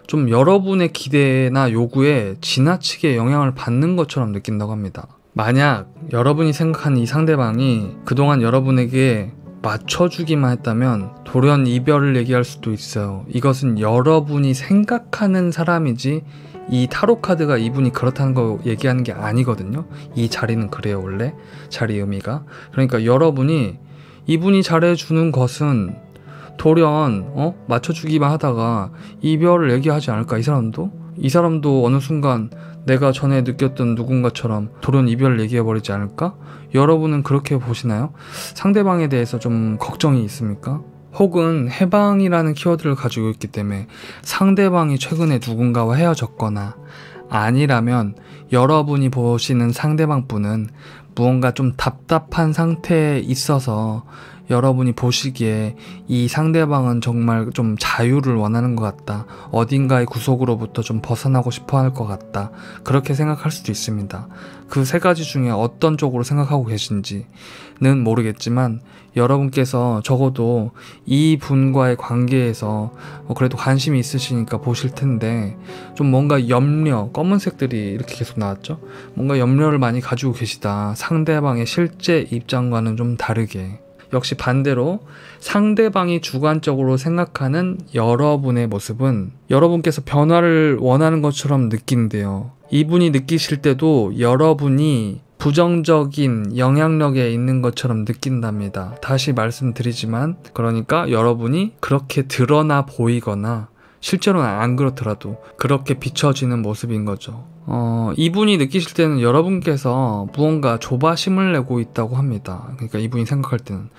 Speaker 1: 좀 여러분의 기대나 요구에 지나치게 영향을 받는 것처럼 느낀다고 합니다. 만약 여러분이 생각하는 이 상대방이 그동안 여러분에게 맞춰주기만 했다면 돌연 이별을 얘기할 수도 있어요. 이것은 여러분이 생각하는 사람이지 이 타로 카드가 이분이 그렇다는 거 얘기하는 게 아니거든요. 이 자리는 그래요. 원래 자리 의미가. 그러니까 여러분이 이분이 잘해주는 것은 돌연 맞춰주기만 하다가 이별을 얘기하지 않을까. 이 사람도 어느 순간 내가 전에 느꼈던 누군가처럼 돌연 이별을 얘기해버리지 않을까? 여러분은 그렇게 보시나요? 상대방에 대해서 좀 걱정이 있습니까? 혹은 해방이라는 키워드를 가지고 있기 때문에 상대방이 최근에 누군가와 헤어졌거나, 아니라면 여러분이 보시는 상대방 분은 무언가 좀 답답한 상태에 있어서 여러분이 보시기에 이 상대방은 정말 좀 자유를 원하는 것 같다, 어딘가의 구속으로부터 좀 벗어나고 싶어 할 것 같다, 그렇게 생각할 수도 있습니다. 그 세 가지 중에 어떤 쪽으로 생각하고 계신지는 모르겠지만 여러분께서 적어도 이 분과의 관계에서 그래도 관심이 있으시니까 보실 텐데, 좀 뭔가 염려, 검은색들이 이렇게 계속 나왔죠? 뭔가 염려를 많이 가지고 계시다. 상대방의 실제 입장과는 좀 다르게. 역시 반대로 상대방이 주관적으로 생각하는 여러분의 모습은 여러분께서 변화를 원하는 것처럼 느낀대요. 이분이 느끼실 때도 여러분이 부정적인 영향력에 있는 것처럼 느낀답니다. 다시 말씀드리지만, 그러니까 여러분이 그렇게 드러나 보이거나 실제로는 안 그렇더라도 그렇게 비춰지는 모습인 거죠. 이분이 느끼실 때는 여러분께서 무언가 조바심을 내고 있다고 합니다. 그러니까 이분이 생각할 때는,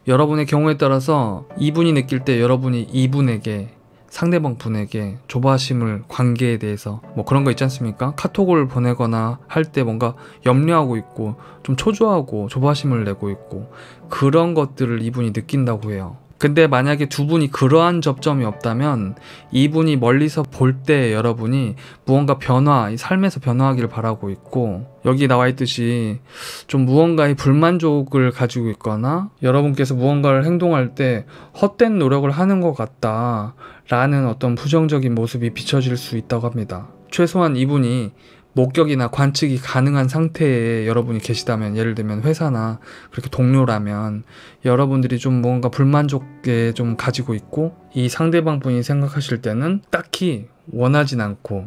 Speaker 1: 여러분의 경우에 따라서 이분이 느낄 때 여러분이 이분에게, 상대방 분에게 조바심을, 관계에 대해서 뭐 그런 거 있지 않습니까? 카톡을 보내거나 할 때 뭔가 염려하고 있고 좀 초조하고 조바심을 내고 있고, 그런 것들을 이분이 느낀다고 해요. 근데 만약에 두 분이 그러한 접점이 없다면 이분이 멀리서 볼 때 여러분이 무언가 변화, 삶에서 변화하기를 바라고 있고, 여기 나와 있듯이 좀 무언가의 불만족을 가지고 있거나 여러분께서 무언가를 행동할 때 헛된 노력을 하는 것 같다 라는 어떤 부정적인 모습이 비춰질 수 있다고 합니다. 최소한 이분이 목격이나 관측이 가능한 상태에 여러분이 계시다면, 예를 들면 회사나 그렇게 동료라면 여러분들이 좀 뭔가 불만족에 좀 가지고 있고, 이 상대방 분이 생각하실 때는 딱히 원하진 않고,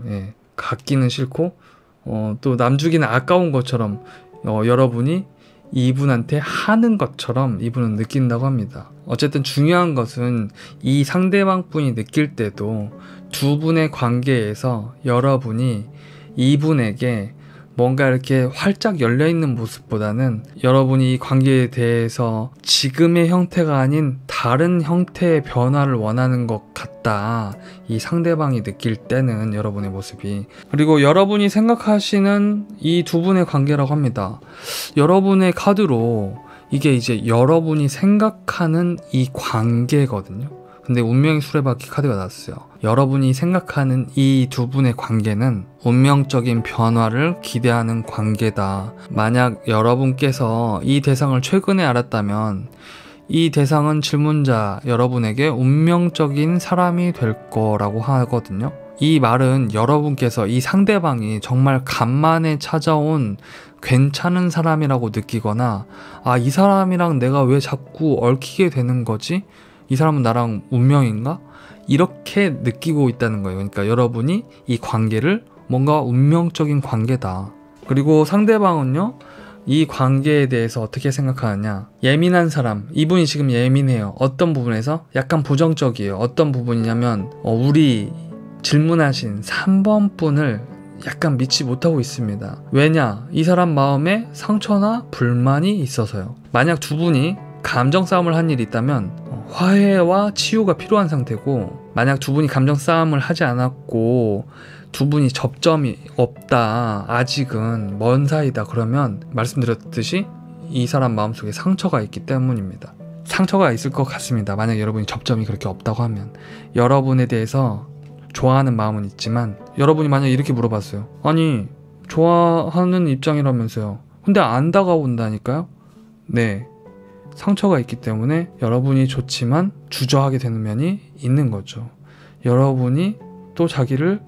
Speaker 1: 갖기는 싫고, 또 남주기는 아까운 것처럼 여러분이 이분한테 하는 것처럼 이분은 느낀다고 합니다. 어쨌든 중요한 것은 이 상대방 분이 느낄 때도 두 분의 관계에서 여러분이 이분에게 뭔가 이렇게 활짝 열려있는 모습보다는 여러분이 이 관계에 대해서 지금의 형태가 아닌 다른 형태의 변화를 원하는 것 같다, 이 상대방이 느낄 때는 여러분의 모습이. 그리고 여러분이 생각하시는 이 두 분의 관계라고 합니다. 여러분의 카드로 이게 이제 여러분이 생각하는 이 관계거든요. 근데 운명의 수레바퀴 카드가 나왔어요. 여러분이 생각하는 이 두 분의 관계는 운명적인 변화를 기대하는 관계다. 만약 여러분께서 이 대상을 최근에 알았다면 이 대상은 질문자 여러분에게 운명적인 사람이 될 거라고 하거든요. 이 말은 여러분께서 이 상대방이 정말 간만에 찾아온 괜찮은 사람이라고 느끼거나, 이 사람이랑 내가 왜 자꾸 얽히게 되는 거지? 이 사람은 나랑 운명인가? 이렇게 느끼고 있다는 거예요. 그러니까 여러분이 이 관계를 뭔가 운명적인 관계다. 그리고 상대방은요, 이 관계에 대해서 어떻게 생각하느냐, 예민한 사람, 이분이 지금 예민해요. 어떤 부분에서? 약간 부정적이에요. 어떤 부분이냐면 우리 질문하신 3번 분을 약간 믿지 못하고 있습니다. 왜냐? 이 사람 마음에 상처나 불만이 있어서요. 만약 두 분이 감정 싸움을 한 일이 있다면 화해와 치유가 필요한 상태고, 만약 두 분이 감정 싸움을 하지 않았고 두 분이 접점이 없다, 아직은 먼 사이다, 그러면 말씀드렸듯이 이 사람 마음속에 상처가 있기 때문입니다. 상처가 있을 것 같습니다. 만약 여러분이 접점이 그렇게 없다고 하면. 여러분에 대해서 좋아하는 마음은 있지만, 여러분이 만약 이렇게 물어봤어요. 아니, 좋아하는 입장이라면서요. 근데 안 다가온다니까요? 네, 상처가 있기 때문에 여러분이 좋지만 주저하게 되는 면이 있는 거죠. 여러분이 또 자기를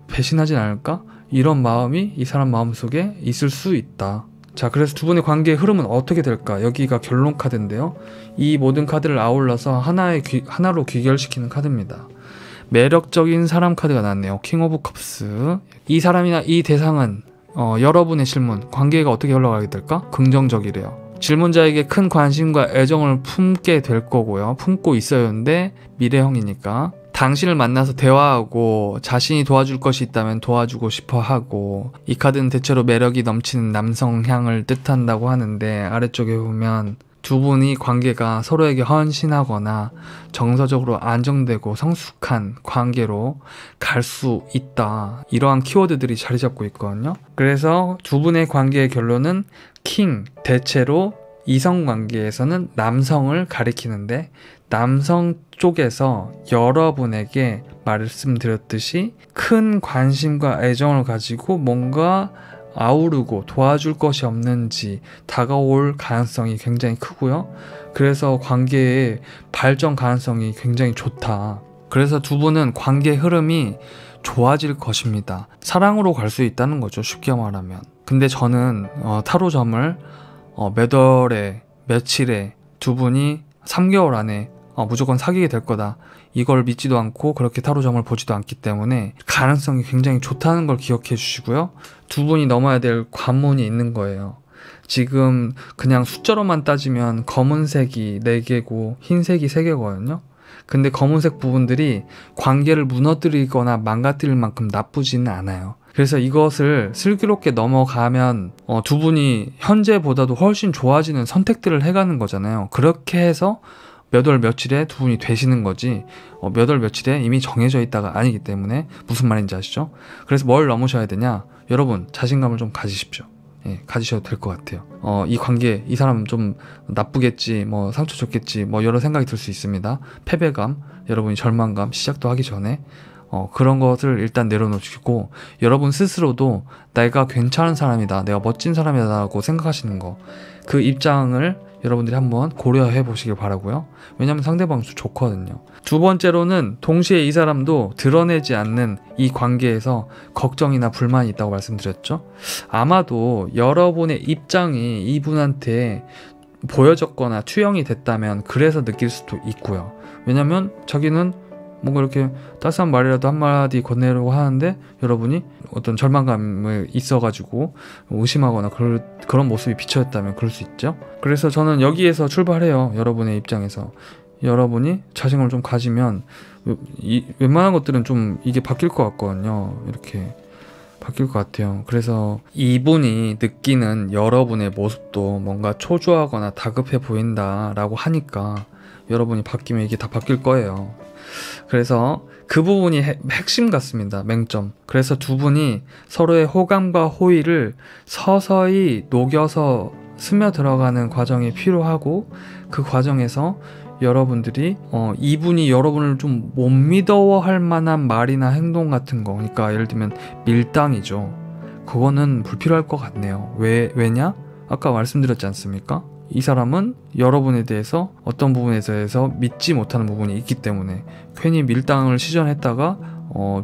Speaker 1: 배신하진 않을까? 이런 마음이 이 사람 마음속에 있을 수 있다. 자, 그래서 두 분의 관계의 흐름은 어떻게 될까? 여기가 결론 카드인데요. 이 모든 카드를 아울러서 하나로 귀결시키는 카드입니다. 매력적인 사람 카드가 나왔네요. 킹 오브 컵스. 이 사람이나 이 대상은 여러분의 질문, 관계가 어떻게 흘러가게 될까? 긍정적이래요. 질문자에게 큰 관심과 애정을 품게 될 거고요. 품고 있어야 하는데 미래형이니까 당신을 만나서 대화하고 자신이 도와줄 것이 있다면 도와주고 싶어 하고, 이 카드는 대체로 매력이 넘치는 남성향을 뜻한다고 하는데, 아래쪽에 보면 두 분이 관계가 서로에게 헌신하거나 정서적으로 안정되고 성숙한 관계로 갈 수 있다, 이러한 키워드들이 자리 잡고 있거든요. 그래서 두 분의 관계의 결론은 킹, 대체로 이성관계에서는 남성을 가리키는데, 남성 쪽에서 여러분에게 말씀드렸듯이 큰 관심과 애정을 가지고 뭔가 아우르고 도와줄 것이 없는지 다가올 가능성이 굉장히 크고요. 그래서 관계의 발전 가능성이 굉장히 좋다. 그래서 두 분은 관계 흐름이 좋아질 것입니다. 사랑으로 갈 수 있다는 거죠, 쉽게 말하면. 근데 저는 타로점을 몇 월에 며칠에 두 분이 3개월 안에 무조건 사귀게 될 거다, 이걸 믿지도 않고 그렇게 타로점을 보지도 않기 때문에 가능성이 굉장히 좋다는 걸 기억해 주시고요. 두 분이 넘어야 될 관문이 있는 거예요. 지금 그냥 숫자로만 따지면 검은색이 4개고 흰색이 3개거든요. 근데 검은색 부분들이 관계를 무너뜨리거나 망가뜨릴 만큼 나쁘지는 않아요. 그래서 이것을 슬기롭게 넘어가면 두 분이 현재보다도 훨씬 좋아지는 선택들을 해가는 거잖아요. 그렇게 해서 몇 월 며칠에 두 분이 되시는 거지, 몇 월 며칠에 이미 정해져 있다가 아니기 때문에. 무슨 말인지 아시죠? 그래서 뭘 넘으셔야 되냐? 여러분, 자신감을 좀 가지십시오. 예, 가지셔도 될 것 같아요. 이 관계, 이 사람 좀 나쁘겠지, 뭐 상처 줬겠지, 뭐 여러 생각이 들 수 있습니다. 패배감, 여러분이 절망감, 시작도 하기 전에 그런 것을 일단 내려놓으시고, 여러분 스스로도 내가 괜찮은 사람이다, 내가 멋진 사람이다 라고 생각하시는 거, 그 입장을 여러분들이 한번 고려해 보시길 바라고요. 왜냐면 상대방도 좋거든요. 두 번째로는 동시에 이 사람도 드러내지 않는 이 관계에서 걱정이나 불만이 있다고 말씀드렸죠. 아마도 여러분의 입장이 이분한테 보여졌거나 투영이 됐다면 그래서 느낄 수도 있고요. 왜냐면 자기는 뭔가 이렇게 따스한 말이라도 한마디 건네려고 하는데 여러분이 어떤 절망감이 있어가지고 의심하거나 그런 모습이 비춰졌다면 그럴 수 있죠. 그래서 저는 여기에서 출발해요. 여러분의 입장에서 여러분이 자신감을 좀 가지면 웬만한 것들은 좀 이게 바뀔 것 같거든요. 이렇게 바뀔 것 같아요. 그래서 이분이 느끼는 여러분의 모습도 뭔가 초조하거나 다급해 보인다라고 하니까 여러분이 바뀌면 이게 다 바뀔 거예요. 그래서 그 부분이 핵심 같습니다. 맹점. 그래서 두 분이 서로의 호감과 호의를 서서히 녹여서 스며들어가는 과정이 필요하고, 그 과정에서 여러분들이 이분이 여러분을 좀 못 믿어할 만한 말이나 행동 같은 거, 그러니까 예를 들면 밀당이죠. 그거는 불필요할 것 같네요. 왜냐? 아까 말씀드렸지 않습니까? 이 사람은 여러분에 대해서 어떤 부분에 대해서 믿지 못하는 부분이 있기 때문에 괜히 밀당을 시전했다가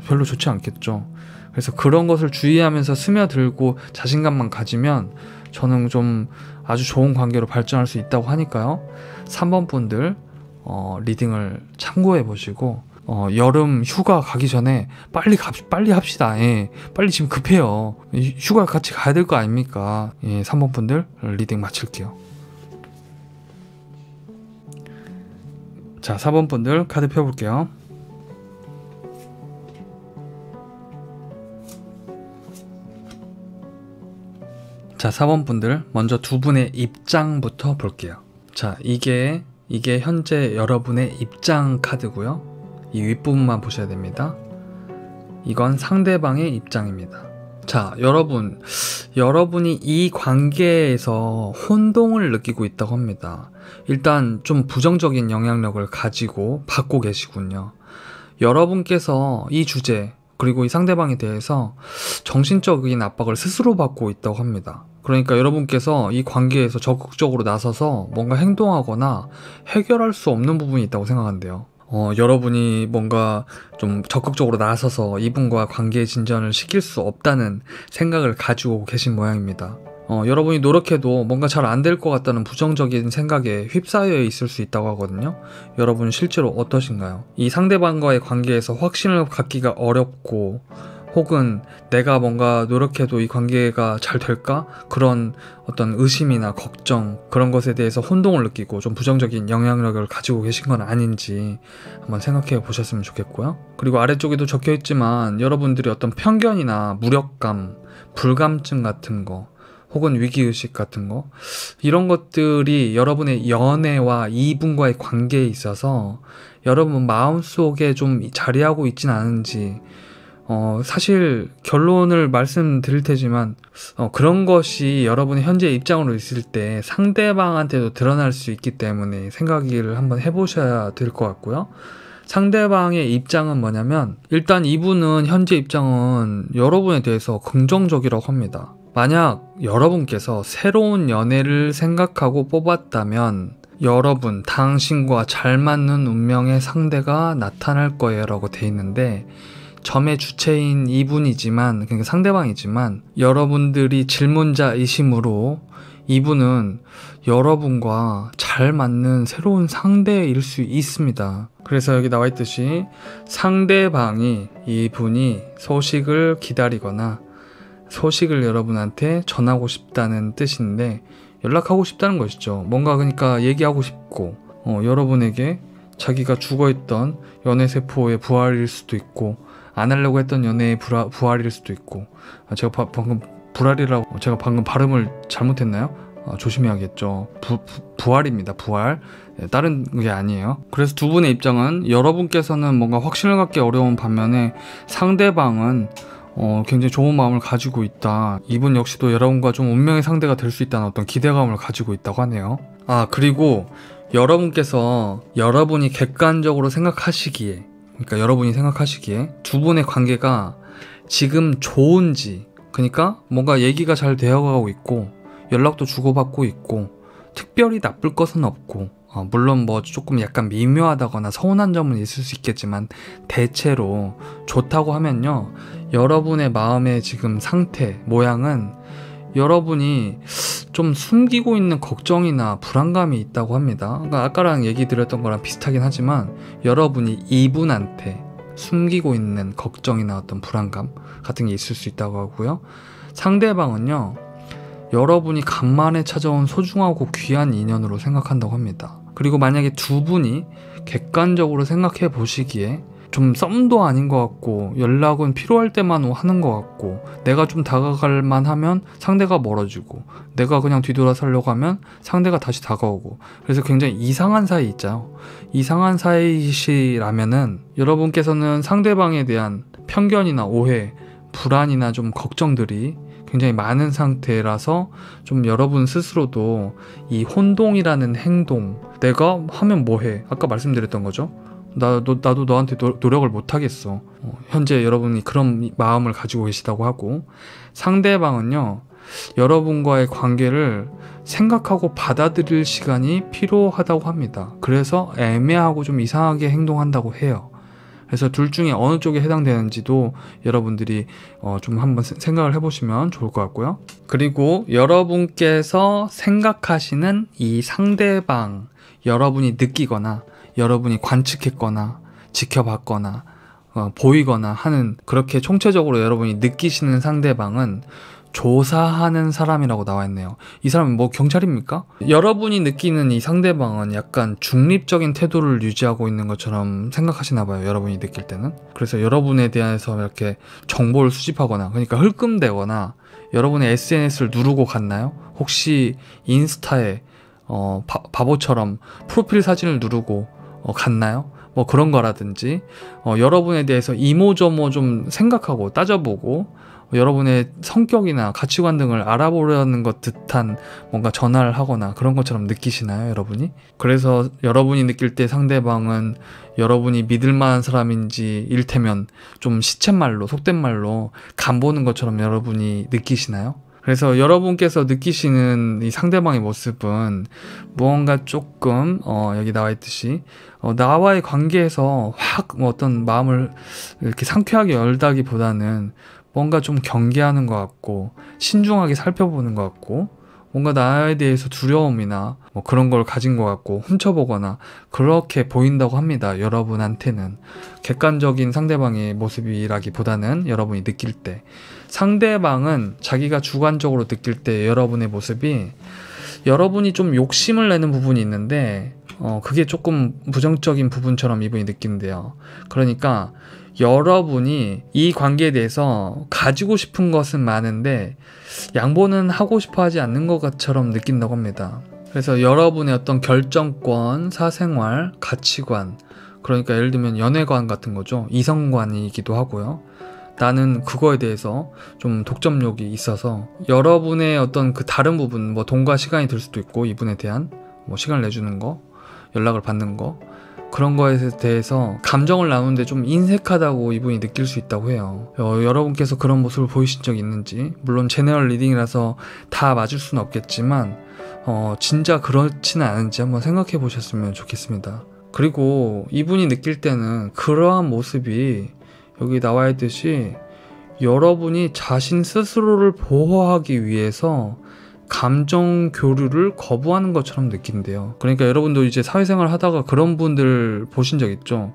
Speaker 1: 별로 좋지 않겠죠. 그래서 그런 것을 주의하면서 스며들고 자신감만 가지면 저는 좀 아주 좋은 관계로 발전할 수 있다고 하니까요. 3번 분들 리딩을 참고해 보시고 여름 휴가 가기 전에 빨리 합시다. 예, 빨리 지금 급해요. 휴가 같이 가야 될 거 아닙니까? 예, 3번 분들 리딩 마칠게요. 자, 4번 분들 카드 펴볼게요. 자, 4번 분들 먼저 두 분의 입장부터 볼게요. 자, 이게 현재 여러분의 입장 카드고요. 이 윗부분만 보셔야 됩니다. 이건 상대방의 입장입니다. 자, 여러분이 이 관계에서 혼동을 느끼고 있다고 합니다. 일단 좀 부정적인 영향력을 가지고 받고 계시군요. 여러분께서 이 주제 그리고 이 상대방에 대해서 정신적인 압박을 스스로 받고 있다고 합니다. 그러니까 여러분께서 이 관계에서 적극적으로 나서서 뭔가 행동하거나 해결할 수 없는 부분이 있다고 생각한대요. 여러분이 뭔가 좀 적극적으로 나서서 이분과 관계 진전을 시킬 수 없다는 생각을 가지고 계신 모양입니다. 여러분이 노력해도 뭔가 잘 안 될 것 같다는 부정적인 생각에 휩싸여 있을 수 있다고 하거든요. 여러분 실제로 어떠신가요? 이 상대방과의 관계에서 확신을 갖기가 어렵고, 혹은 내가 뭔가 노력해도 이 관계가 잘 될까? 그런 어떤 의심이나 걱정, 그런 것에 대해서 혼동을 느끼고 좀 부정적인 영향력을 가지고 계신 건 아닌지 한번 생각해 보셨으면 좋겠고요. 그리고 아래쪽에도 적혀 있지만 여러분들이 어떤 편견이나 무력감, 불감증 같은 거, 혹은 위기의식 같은 거, 이런 것들이 여러분의 연애와 이분과의 관계에 있어서 여러분 마음속에 좀 자리하고 있진 않은지, 사실 결론을 말씀드릴 테지만 그런 것이 여러분의 현재 입장으로 있을 때 상대방한테도 드러날 수 있기 때문에 생각을 한번 해보셔야 될 것 같고요. 상대방의 입장은 뭐냐면, 일단 이분은 현재 입장은 여러분에 대해서 긍정적이라고 합니다. 만약 여러분께서 새로운 연애를 생각하고 뽑았다면 여러분, 당신과 잘 맞는 운명의 상대가 나타날 거예요 라고 돼 있는데, 점의 주체인 이분이지만, 그러니까 상대방이지만 여러분들이 질문자이심으로 이분은 여러분과 잘 맞는 새로운 상대일 수 있습니다. 그래서 여기 나와 있듯이 상대방이 이분이 소식을 기다리거나 소식을 여러분한테 전하고 싶다는 뜻인데, 연락하고 싶다는 것이죠. 뭔가 그러니까 얘기하고 싶고, 여러분에게 자기가 죽어있던 연애세포의 부활일 수도 있고, 안 하려고 했던 연애의 부활일 수도 있고, 제가 방금 불알이라고 제가 방금 발음을 잘못했나요? 조심해야겠죠. 부활입니다. 부활. 다른 게 아니에요. 그래서 두 분의 입장은, 여러분께서는 뭔가 확신을 갖기 어려운 반면에 상대방은 굉장히 좋은 마음을 가지고 있다. 이분 역시도 여러분과 좀 운명의 상대가 될 수 있다는 어떤 기대감을 가지고 있다고 하네요. 그리고 여러분께서 여러분이 객관적으로 생각하시기에, 그러니까 여러분이 생각하시기에 두 분의 관계가 지금 좋은지, 그러니까 뭔가 얘기가 잘 되어가고 있고 연락도 주고받고 있고 특별히 나쁠 것은 없고, 물론 뭐 조금 약간 미묘하다거나 서운한 점은 있을 수 있겠지만 대체로 좋다고 하면요, 여러분의 마음의 지금 상태, 모양은 여러분이 좀 숨기고 있는 걱정이나 불안감이 있다고 합니다. 그러니까 아까랑 얘기 드렸던 거랑 비슷하긴 하지만 여러분이 이분한테 숨기고 있는 걱정이나 어떤 불안감 같은 게 있을 수 있다고 하고요. 상대방은요, 여러분이 간만에 찾아온 소중하고 귀한 인연으로 생각한다고 합니다. 그리고 만약에 두 분이 객관적으로 생각해 보시기에 좀 썸도 아닌 것 같고 연락은 필요할 때만 하는 것 같고, 내가 좀 다가갈 만하면 상대가 멀어지고, 내가 그냥 뒤돌아서려고 하면 상대가 다시 다가오고, 그래서 굉장히 이상한 사이 있죠. 이상한 사이시라면은 여러분께서는 상대방에 대한 편견이나 오해, 불안이나 좀 걱정들이 굉장히 많은 상태라서 좀 여러분 스스로도 이 혼동이라는 행동, 내가 하면 뭐해, 아까 말씀드렸던 거죠. 나도 너한테 노력을 못하겠어. 현재 여러분이 그런 마음을 가지고 계시다고 하고, 상대방은요, 여러분과의 관계를 생각하고 받아들일 시간이 필요하다고 합니다. 그래서 애매하고 좀 이상하게 행동한다고 해요. 그래서 둘 중에 어느 쪽에 해당되는지도 여러분들이 좀 한번 생각을 해보시면 좋을 것 같고요. 그리고 여러분께서 생각하시는 이 상대방, 여러분이 느끼거나 여러분이 관측했거나 지켜봤거나 보이거나 하는, 그렇게 총체적으로 여러분이 느끼시는 상대방은 조사하는 사람이라고 나와 있네요. 이 사람은 뭐 경찰입니까? 여러분이 느끼는 이 상대방은 약간 중립적인 태도를 유지하고 있는 것처럼 생각하시나 봐요, 여러분이 느낄 때는. 그래서 여러분에 대해서 이렇게 정보를 수집하거나, 그러니까 흘끔대거나, 여러분의 SNS를 누르고 갔나요? 혹시 인스타에 바보처럼 프로필 사진을 누르고 갔나요? 뭐 그런 거라든지, 여러분에 대해서 이모저모 좀 생각하고 따져보고 여러분의 성격이나 가치관 등을 알아보려는 것 듯한 뭔가 전화를 하거나 그런 것처럼 느끼시나요, 여러분이? 그래서 여러분이 느낄 때 상대방은 여러분이 믿을 만한 사람인지, 일테면 좀 시쳇말로, 속된 말로 간 보는 것처럼 여러분이 느끼시나요? 그래서 여러분께서 느끼시는 이 상대방의 모습은 무언가 조금 여기 나와 있듯이 나와의 관계에서 확 어떤 마음을 이렇게 상쾌하게 열다기보다는 뭔가 좀 경계하는 것 같고 신중하게 살펴보는 것 같고 뭔가 나에 대해서 두려움이나 뭐 그런 걸 가진 것 같고 훔쳐보거나 그렇게 보인다고 합니다. 여러분한테는 객관적인 상대방의 모습이라기보다는 여러분이 느낄 때, 상대방은 자기가 주관적으로 느낄 때 여러분의 모습이, 여러분이 좀 욕심을 내는 부분이 있는데 그게 조금 부정적인 부분처럼 이분이 느낀대요. 그러니까 여러분이 이 관계에 대해서 가지고 싶은 것은 많은데 양보는 하고 싶어 하지 않는 것처럼 느낀다고 합니다. 그래서 여러분의 어떤 결정권, 사생활, 가치관, 그러니까 예를 들면 연애관 같은 거죠. 이성관이기도 하고요. 나는 그거에 대해서 좀 독점욕이 있어서 여러분의 어떤 그 다른 부분, 뭐 돈과 시간이 들 수도 있고, 이분에 대한 뭐 시간을 내주는 거, 연락을 받는 거, 그런 거에 대해서 감정을 나누는데 좀 인색하다고 이분이 느낄 수 있다고 해요. 여러분께서 그런 모습을 보이신 적이 있는지, 물론 제너럴 리딩이라서 다 맞을 수는 없겠지만 진짜 그렇지는 않은지 한번 생각해 보셨으면 좋겠습니다. 그리고 이분이 느낄 때는 그러한 모습이 여기 나와 있듯이 여러분이 자신 스스로를 보호하기 위해서 감정 교류를 거부하는 것처럼 느낀대요. 그러니까 여러분도 이제 사회생활 하다가 그런 분들 보신 적 있죠?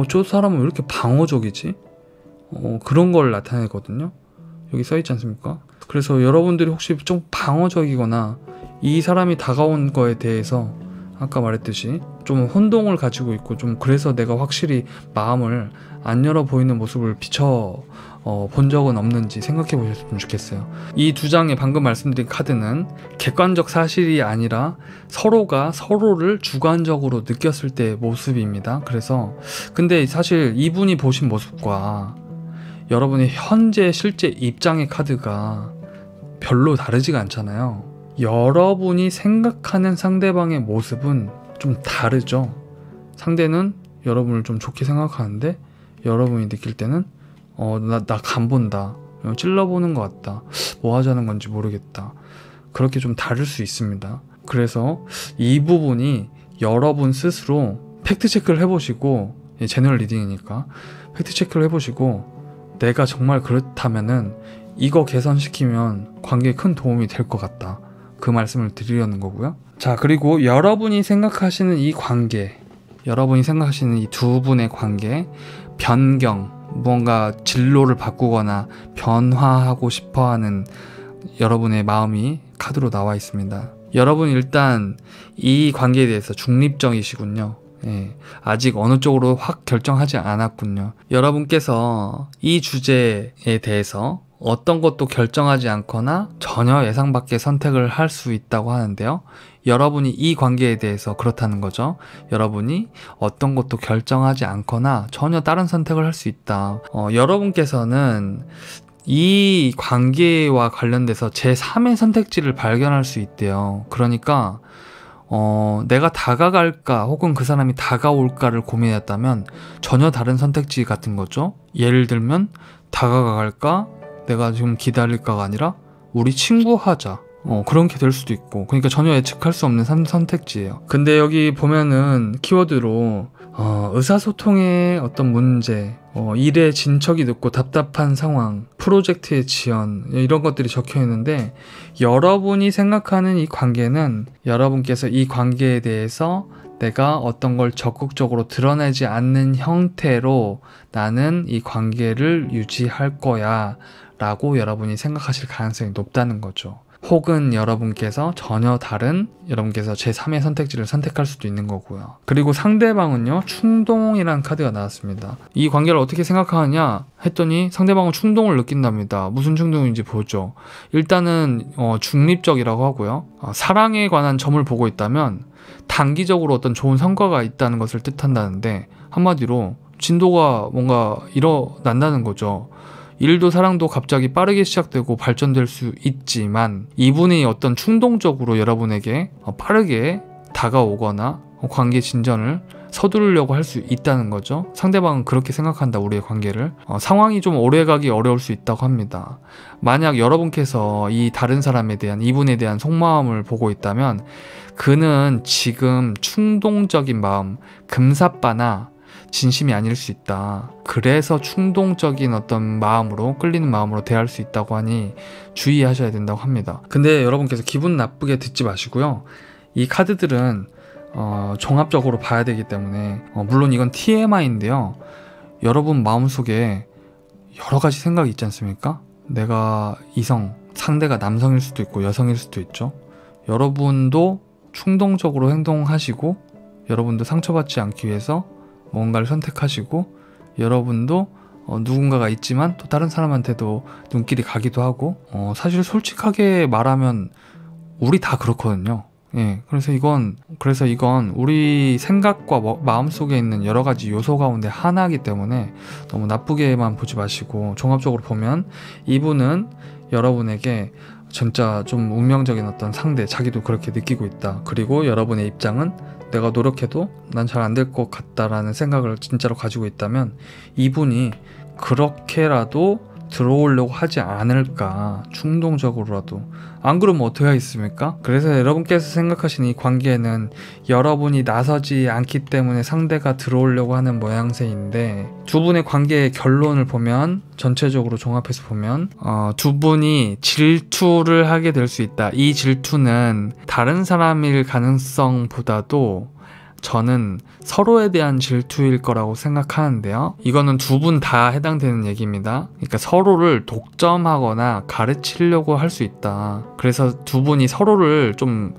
Speaker 1: 저 사람은 왜 이렇게 방어적이지? 그런 걸 나타내거든요. 여기 써있지 않습니까? 그래서 여러분들이 혹시 좀 방어적이거나 이 사람이 다가온 거에 대해서 아까 말했듯이 좀 혼동을 가지고 있고, 좀 그래서 내가 확실히 마음을 안 열어 보이는 모습을 비춰 본 적은 없는지 생각해 보셨으면 좋겠어요. 이 두 장의 방금 말씀드린 카드는 객관적 사실이 아니라 서로가 서로를 주관적으로 느꼈을 때의 모습입니다. 그래서 근데 사실 이분이 보신 모습과 여러분의 현재 실제 입장의 카드가 별로 다르지가 않잖아요. 여러분이 생각하는 상대방의 모습은 좀 다르죠. 상대는 여러분을 좀 좋게 생각하는데 여러분이 느낄 때는 나 간본다, 찔러보는 것 같다, 뭐 하자는 건지 모르겠다, 그렇게 좀 다를 수 있습니다. 그래서 이 부분이 여러분 스스로 팩트체크를 해보시고, 제너럴 리딩이니까 팩트체크를 해보시고 내가 정말 그렇다면은 이거 개선시키면 관계에 큰 도움이 될 것 같다, 그 말씀을 드리려는 거고요. 자, 그리고 여러분이 생각하시는 이 관계, 여러분이 생각하시는 이 두 분의 관계 변경, 뭔가 진로를 바꾸거나 변화하고 싶어하는 여러분의 마음이 카드로 나와 있습니다. 여러분 일단 이 관계에 대해서 중립적이시군요. 아직 어느 쪽으로 확 결정하지 않았군요. 여러분께서 이 주제에 대해서 어떤 것도 결정하지 않거나 전혀 예상 밖의 선택을 할 수 있다고 하는데요. 여러분이 이 관계에 대해서 그렇다는 거죠. 여러분이 어떤 것도 결정하지 않거나 전혀 다른 선택을 할 수 있다. 여러분께서는 이 관계와 관련돼서 제3의 선택지를 발견할 수 있대요. 그러니까 내가 다가갈까 혹은 그 사람이 다가올까를 고민했다면 전혀 다른 선택지 같은 거죠. 예를 들면 다가갈까? 내가 지금 기다릴까가 아니라 우리 친구하자, 그렇게 될 수도 있고, 그러니까 전혀 예측할 수 없는 선택지예요. 근데 여기 보면은 키워드로 의사소통의 어떤 문제, 일에 진척이 늦고 답답한 상황, 프로젝트의 지연, 이런 것들이 적혀 있는데, 여러분이 생각하는 이 관계는 여러분께서 이 관계에 대해서 내가 어떤 걸 적극적으로 드러내지 않는 형태로 나는 이 관계를 유지할 거야 라고 여러분이 생각하실 가능성이 높다는 거죠. 혹은 여러분께서 전혀 다른, 여러분께서 제3의 선택지를 선택할 수도 있는 거고요. 그리고 상대방은요, 충동이라는 카드가 나왔습니다. 이 관계를 어떻게 생각하느냐 했더니 상대방은 충동을 느낀답니다. 무슨 충동인지 보죠. 일단은 중립적이라고 하고요. 사랑에 관한 점을 보고 있다면 단기적으로 어떤 좋은 성과가 있다는 것을 뜻한다는데, 한마디로 진도가 뭔가 일어난다는 거죠. 일도 사랑도 갑자기 빠르게 시작되고 발전될 수 있지만, 이분이 어떤 충동적으로 여러분에게 빠르게 다가오거나 관계 진전을
Speaker 2: 서두르려고 할 수 있다는 거죠. 상대방은 그렇게 생각한다, 우리의 관계를. 상황이 좀 오래가기 어려울 수 있다고 합니다. 만약 여러분께서 이 다른 사람에 대한, 이분에 대한 속마음을 보고 있다면 그는 지금 충동적인 마음, 금사빠나 진심이 아닐 수 있다. 그래서 충동적인 어떤 마음으로, 끌리는 마음으로 대할 수 있다고 하니 주의하셔야 된다고 합니다.
Speaker 1: 근데 여러분께서 기분 나쁘게 듣지 마시고요. 이 카드들은 종합적으로 봐야 되기 때문에 물론 이건 TMI인데요. 여러분 마음속에 여러 가지 생각이 있지 않습니까? 내가 이성, 상대가 남성일 수도 있고 여성일 수도 있죠. 여러분도 충동적으로 행동하시고 여러분도 상처받지 않기 위해서 뭔가를 선택하시고 여러분도 누군가가 있지만 또 다른 사람한테도 눈길이 가기도 하고 사실 솔직하게 말하면 우리 다 그렇거든요. 예, 그래서 이건 우리 생각과 마음속에 있는 여러 가지 요소 가운데 하나이기 때문에 너무 나쁘게만 보지 마시고 종합적으로 보면 이분은 여러분에게 진짜 좀 운명적인 어떤 상대, 자기도 그렇게 느끼고 있다. 그리고 여러분의 입장은 내가 노력해도 난 잘 안 될 것 같다라는 생각을 진짜로 가지고 있다면 이분이 그렇게라도 들어오려고 하지 않을까, 충동적으로라도. 안 그러면 어떻게 하겠습니까? 그래서 여러분께서 생각하시는 이 관계는 여러분이 나서지 않기 때문에 상대가 들어오려고 하는 모양새인데, 두 분의 관계의 결론을 보면, 전체적으로 종합해서 보면 두 분이 질투를 하게 될 수 있다. 이 질투는 다른 사람일 가능성보다도 저는 서로에 대한 질투일 거라고 생각하는데요. 이거는 두 분 다 해당되는 얘기입니다. 그러니까 서로를 독점하거나 가르치려고 할 수 있다. 그래서 두 분이 서로를 좀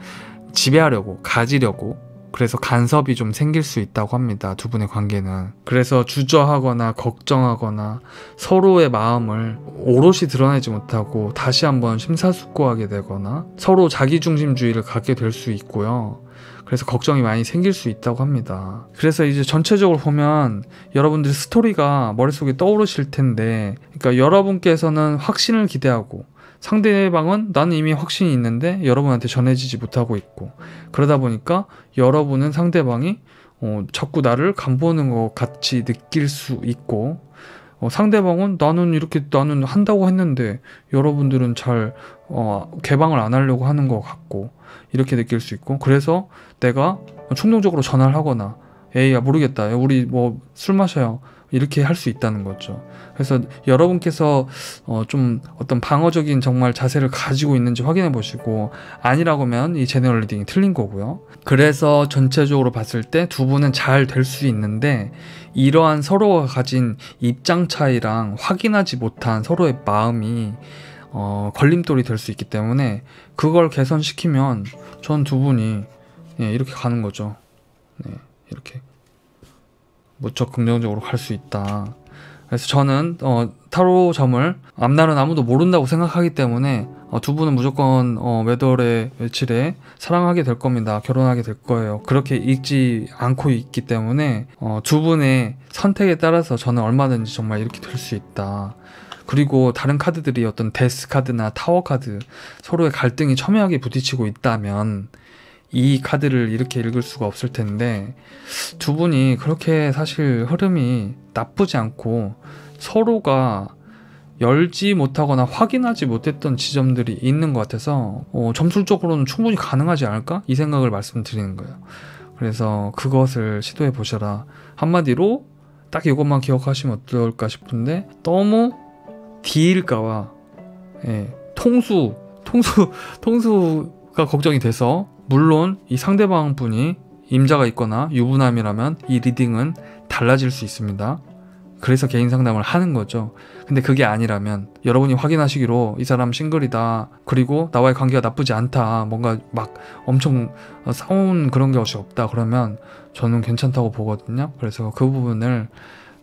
Speaker 1: 지배하려고, 가지려고, 그래서 간섭이 좀 생길 수 있다고 합니다. 두 분의 관계는. 그래서 주저하거나 걱정하거나 서로의 마음을 오롯이 드러내지 못하고 다시 한번 심사숙고하게 되거나 서로 자기중심주의를 갖게 될 수 있고요. 그래서 걱정이 많이 생길 수 있다고 합니다. 그래서 이제 전체적으로 보면 여러분들 스토리가 머릿속에 떠오르실 텐데, 그러니까 여러분께서는 확신을 기대하고 상대방은 나는 이미 확신이 있는데 여러분한테 전해지지 못하고 있고, 그러다 보니까 여러분은 상대방이 자꾸 나를 간보는 것 같이 느낄 수 있고, 상대방은 나는 한다고 했는데 여러분들은 잘 개방을 안 하려고 하는 것 같고 이렇게 느낄 수 있고, 그래서 내가 충동적으로 전화를 하거나 에이 야 모르겠다, 우리 뭐 술 마셔요, 이렇게 할 수 있다는 거죠. 그래서 여러분께서 좀 어떤 방어적인 정말 자세를 가지고 있는지 확인해 보시고, 아니라고 하면 이 제너럴 리딩이 틀린 거고요. 그래서 전체적으로 봤을 때 두 분은 잘 될 수 있는데, 이러한 서로가 가진 입장 차이랑 확인하지 못한 서로의 마음이 걸림돌이 될 수 있기 때문에 그걸 개선시키면 전 두 분이 이렇게 가는 거죠. 이렇게 무척 긍정적으로 갈 수 있다. 그래서 저는 타로점을 앞날은 아무도 모른다고 생각하기 때문에 두 분은 무조건 몇 월에 며칠에 사랑하게 될 겁니다. 결혼하게 될 거예요. 그렇게 읽지 않고 있기 때문에 두 분의 선택에 따라서 저는 얼마든지 정말 이렇게 될 수 있다. 그리고 다른 카드들이 어떤 데스 카드나 타워 카드, 서로의 갈등이 첨예하게 부딪히고 있다면 이 카드를 이렇게 읽을 수가 없을 텐데, 두 분이 그렇게 사실 흐름이 나쁘지 않고 서로가 열지 못하거나 확인하지 못했던 지점들이 있는 것 같아서 점술적으로는 충분히 가능하지 않을까? 이 생각을 말씀드리는 거예요. 그래서 그것을 시도해 보셔라. 한마디로 딱 이것만 기억하시면 어떨까 싶은데, 너무 D일까봐 통수가 걱정이 돼서, 물론 이 상대방 분이 임자가 있거나 유부남이라면 이 리딩은 달라질 수 있습니다. 그래서 개인 상담을 하는 거죠. 근데 그게 아니라면 여러분이 확인하시기로 이 사람 싱글이다, 그리고 나와의 관계가 나쁘지 않다, 뭔가 막 엄청 싸운 그런 것이 없다, 그러면 저는 괜찮다고 보거든요. 그래서 그 부분을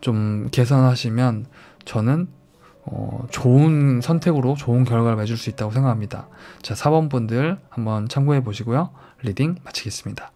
Speaker 1: 좀 개선하시면 저는 좋은 선택으로 좋은 결과를 맺을 수 있다고 생각합니다. 자, 4번 분들 한번 참고해 보시고요. 리딩 마치겠습니다.